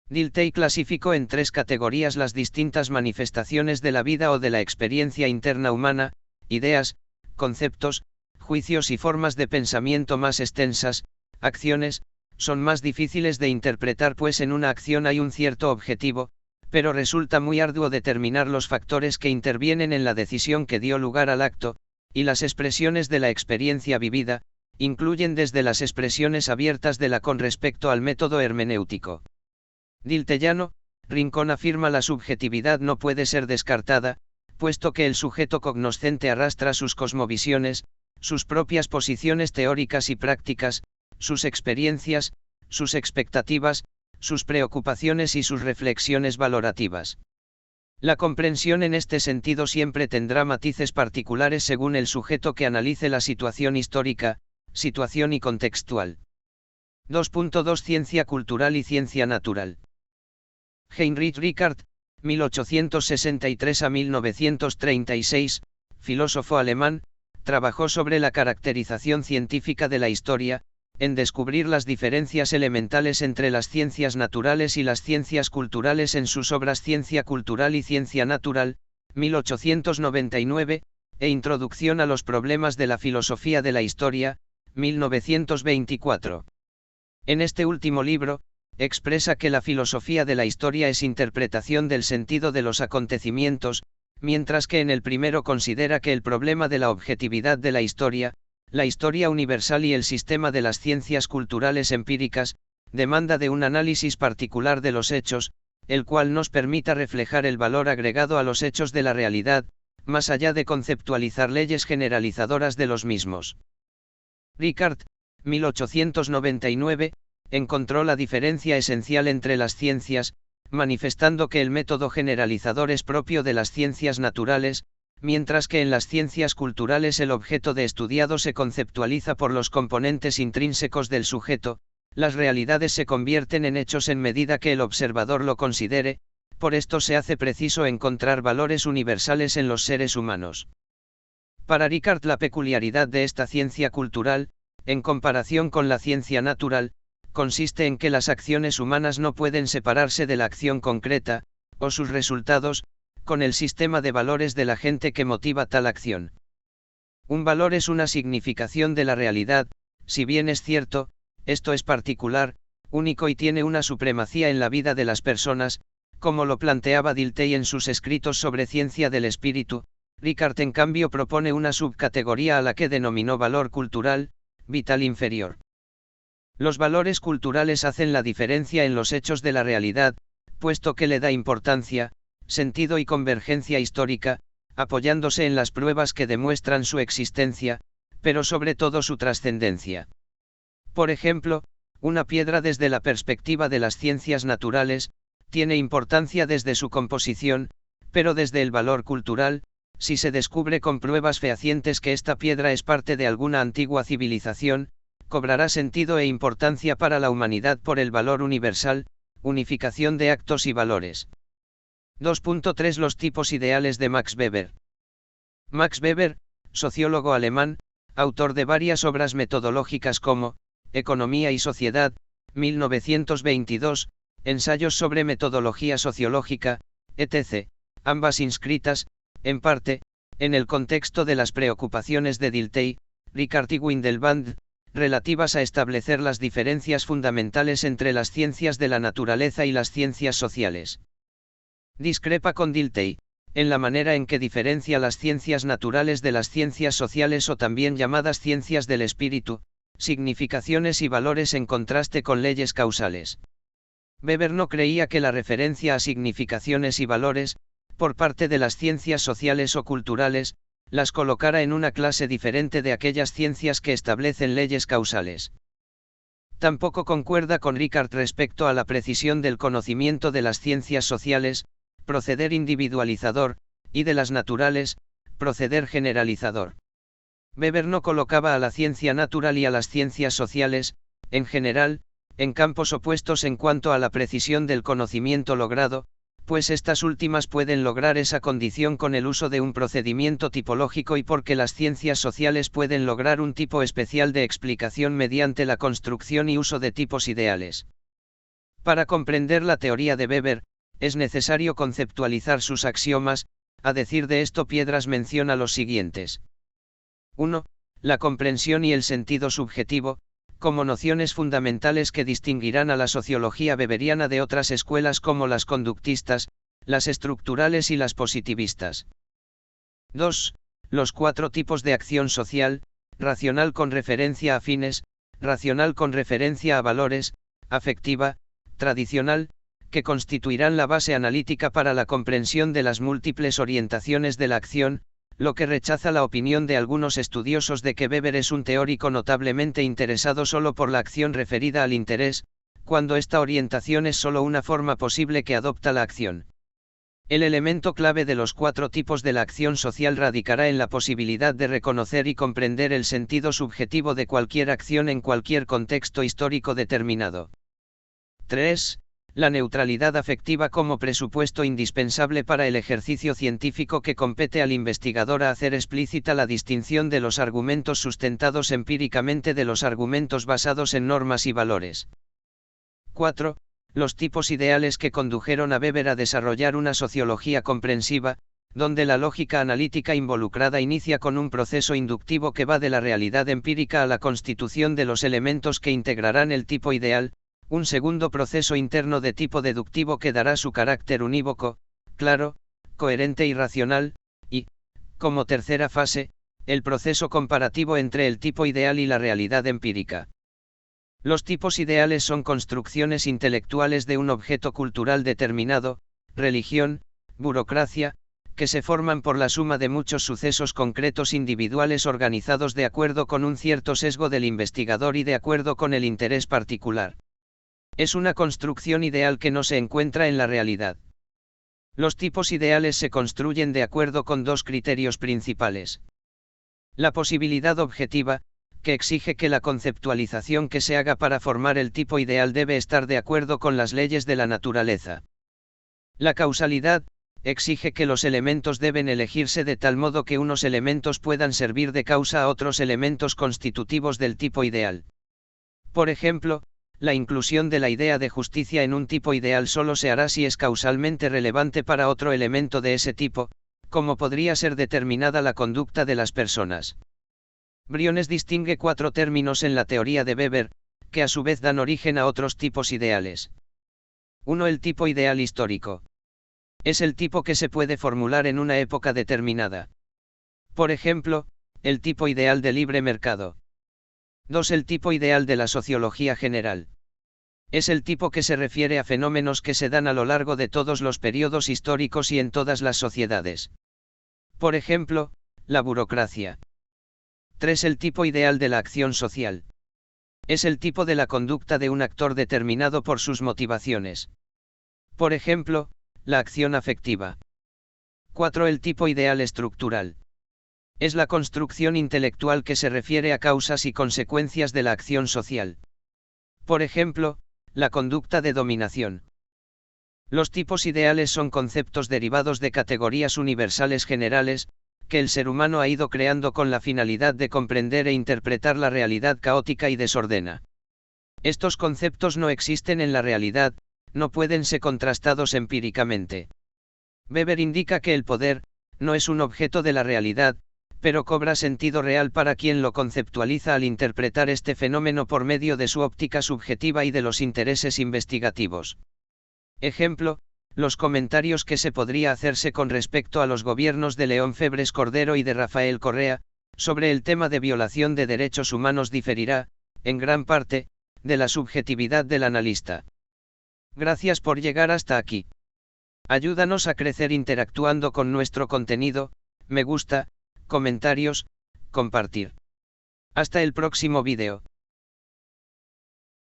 Dilthey clasificó en 3 categorías las distintas manifestaciones de la vida o de la experiencia interna humana: ideas, conceptos, juicios y formas de pensamiento más extensas. Acciones, son más difíciles de interpretar, pues en una acción hay un cierto objetivo, pero resulta muy arduo determinar los factores que intervienen en la decisión que dio lugar al acto, y las expresiones de la experiencia vivida, incluyen desde las expresiones abiertas de la con respecto al método hermenéutico. Diltheyano, Rincón afirma la subjetividad no puede ser descartada, puesto que el sujeto cognoscente arrastra sus cosmovisiones, sus propias posiciones teóricas y prácticas, sus experiencias, sus expectativas, sus preocupaciones y sus reflexiones valorativas. La comprensión en este sentido siempre tendrá matices particulares según el sujeto que analice la situación histórica, situación y contextual. 2.2 Ciencia cultural y ciencia natural. Heinrich Rickard, 1863 a 1936, filósofo alemán, trabajó sobre la caracterización científica de la historia, en descubrir las diferencias elementales entre las ciencias naturales y las ciencias culturales en sus obras Ciencia cultural y ciencia natural, 1899, e Introducción a los problemas de la filosofía de la historia, 1924. En este último libro, expresa que la filosofía de la historia es interpretación del sentido de los acontecimientos, mientras que en el primero considera que el problema de la objetividad de la historia universal y el sistema de las ciencias culturales empíricas, demanda de un análisis particular de los hechos, el cual nos permita reflejar el valor agregado a los hechos de la realidad, más allá de conceptualizar leyes generalizadoras de los mismos. Rickard, 1899, encontró la diferencia esencial entre las ciencias, manifestando que el método generalizador es propio de las ciencias naturales, mientras que en las ciencias culturales el objeto de estudiado se conceptualiza por los componentes intrínsecos del sujeto. Las realidades se convierten en hechos en medida que el observador lo considere, por esto se hace preciso encontrar valores universales en los seres humanos. Para Rickard, la peculiaridad de esta ciencia cultural, en comparación con la ciencia natural, consiste en que las acciones humanas no pueden separarse de la acción concreta, o sus resultados, con el sistema de valores de la gente que motiva tal acción. Un valor es una significación de la realidad, si bien es cierto, esto es particular, único y tiene una supremacía en la vida de las personas, como lo planteaba Dilthey en sus escritos sobre ciencia del espíritu. Rickard en cambio propone una subcategoría a la que denominó valor cultural, vital inferior. Los valores culturales hacen la diferencia en los hechos de la realidad, puesto que le da importancia, sentido y convergencia histórica, apoyándose en las pruebas que demuestran su existencia, pero sobre todo su trascendencia. Por ejemplo, una piedra desde la perspectiva de las ciencias naturales, tiene importancia desde su composición, pero desde el valor cultural, si se descubre con pruebas fehacientes que esta piedra es parte de alguna antigua civilización, cobrará sentido e importancia para la humanidad por el valor universal, unificación de actos y valores. 2.3 Los tipos ideales de Max Weber. Max Weber, sociólogo alemán, autor de varias obras metodológicas como Economía y Sociedad, 1922, Ensayos sobre Metodología Sociológica, etc., ambas inscritas, en parte, en el contexto de las preocupaciones de Dilthey, Ricard y Windelband, relativas a establecer las diferencias fundamentales entre las ciencias de la naturaleza y las ciencias sociales. Discrepa con Dilthey, en la manera en que diferencia las ciencias naturales de las ciencias sociales o también llamadas ciencias del espíritu, significaciones y valores en contraste con leyes causales. Weber no creía que la referencia a significaciones y valores, por parte de las ciencias sociales o culturales, las colocara en una clase diferente de aquellas ciencias que establecen leyes causales. Tampoco concuerda con Ricard respecto a la precisión del conocimiento de las ciencias sociales, proceder individualizador, y de las naturales, proceder generalizador. Weber no colocaba a la ciencia natural y a las ciencias sociales, en general, en campos opuestos en cuanto a la precisión del conocimiento logrado, pues estas últimas pueden lograr esa condición con el uso de un procedimiento tipológico y porque las ciencias sociales pueden lograr un tipo especial de explicación mediante la construcción y uso de tipos ideales. Para comprender la teoría de Weber, es necesario conceptualizar sus axiomas. A decir de esto, Piedras menciona los siguientes. 1. La comprensión y el sentido subjetivo, como nociones fundamentales que distinguirán a la sociología weberiana de otras escuelas como las conductistas, las estructurales y las positivistas. 2. Los 4 tipos de acción social: racional con referencia a fines, racional con referencia a valores, afectiva, tradicional, que constituirán la base analítica para la comprensión de las múltiples orientaciones de la acción, lo que rechaza la opinión de algunos estudiosos de que Weber es un teórico notablemente interesado solo por la acción referida al interés, cuando esta orientación es solo una forma posible que adopta la acción. El elemento clave de los 4 tipos de la acción social radicará en la posibilidad de reconocer y comprender el sentido subjetivo de cualquier acción en cualquier contexto histórico determinado. 3. La neutralidad afectiva como presupuesto indispensable para el ejercicio científico que compete al investigador a hacer explícita la distinción de los argumentos sustentados empíricamente de los argumentos basados en normas y valores. 4. Los tipos ideales que condujeron a Weber a desarrollar una sociología comprensiva, donde la lógica analítica involucrada inicia con un proceso inductivo que va de la realidad empírica a la constitución de los elementos que integrarán el tipo ideal, un segundo proceso interno de tipo deductivo que dará su carácter unívoco, claro, coherente y racional, y, como tercera fase, el proceso comparativo entre el tipo ideal y la realidad empírica. Los tipos ideales son construcciones intelectuales de un objeto cultural determinado, religión, burocracia, que se forman por la suma de muchos sucesos concretos individuales organizados de acuerdo con un cierto sesgo del investigador y de acuerdo con el interés particular. Es una construcción ideal que no se encuentra en la realidad. Los tipos ideales se construyen de acuerdo con 2 criterios principales. La posibilidad objetiva, que exige que la conceptualización que se haga para formar el tipo ideal debe estar de acuerdo con las leyes de la naturaleza. La causalidad, exige que los elementos deben elegirse de tal modo que unos elementos puedan servir de causa a otros elementos constitutivos del tipo ideal. Por ejemplo, la inclusión de la idea de justicia en un tipo ideal solo se hará si es causalmente relevante para otro elemento de ese tipo, como podría ser determinada la conducta de las personas. Briones distingue 4 términos en la teoría de Weber, que a su vez dan origen a otros tipos ideales. 1. El tipo ideal histórico. Es el tipo que se puede formular en una época determinada. Por ejemplo, el tipo ideal de libre mercado. 2. El tipo ideal de la sociología general. Es el tipo que se refiere a fenómenos que se dan a lo largo de todos los periodos históricos y en todas las sociedades. Por ejemplo, la burocracia. 3. El tipo ideal de la acción social. Es el tipo de la conducta de un actor determinado por sus motivaciones. Por ejemplo, la acción afectiva. 4. El tipo ideal estructural. Es la construcción intelectual que se refiere a causas y consecuencias de la acción social. Por ejemplo, la conducta de dominación. Los tipos ideales son conceptos derivados de categorías universales generales, que el ser humano ha ido creando con la finalidad de comprender e interpretar la realidad caótica y desordena. Estos conceptos no existen en la realidad, no pueden ser contrastados empíricamente. Weber indica que el poder, no es un objeto de la realidad, pero cobra sentido real para quien lo conceptualiza al interpretar este fenómeno por medio de su óptica subjetiva y de los intereses investigativos. Ejemplo, los comentarios que se podría hacerse con respecto a los gobiernos de León Febres Cordero y de Rafael Correa, sobre el tema de violación de derechos humanos diferirá, en gran parte, de la subjetividad del analista. Gracias por llegar hasta aquí. Ayúdanos a crecer interactuando con nuestro contenido, me gusta, comentarios, compartir. Hasta el próximo vídeo.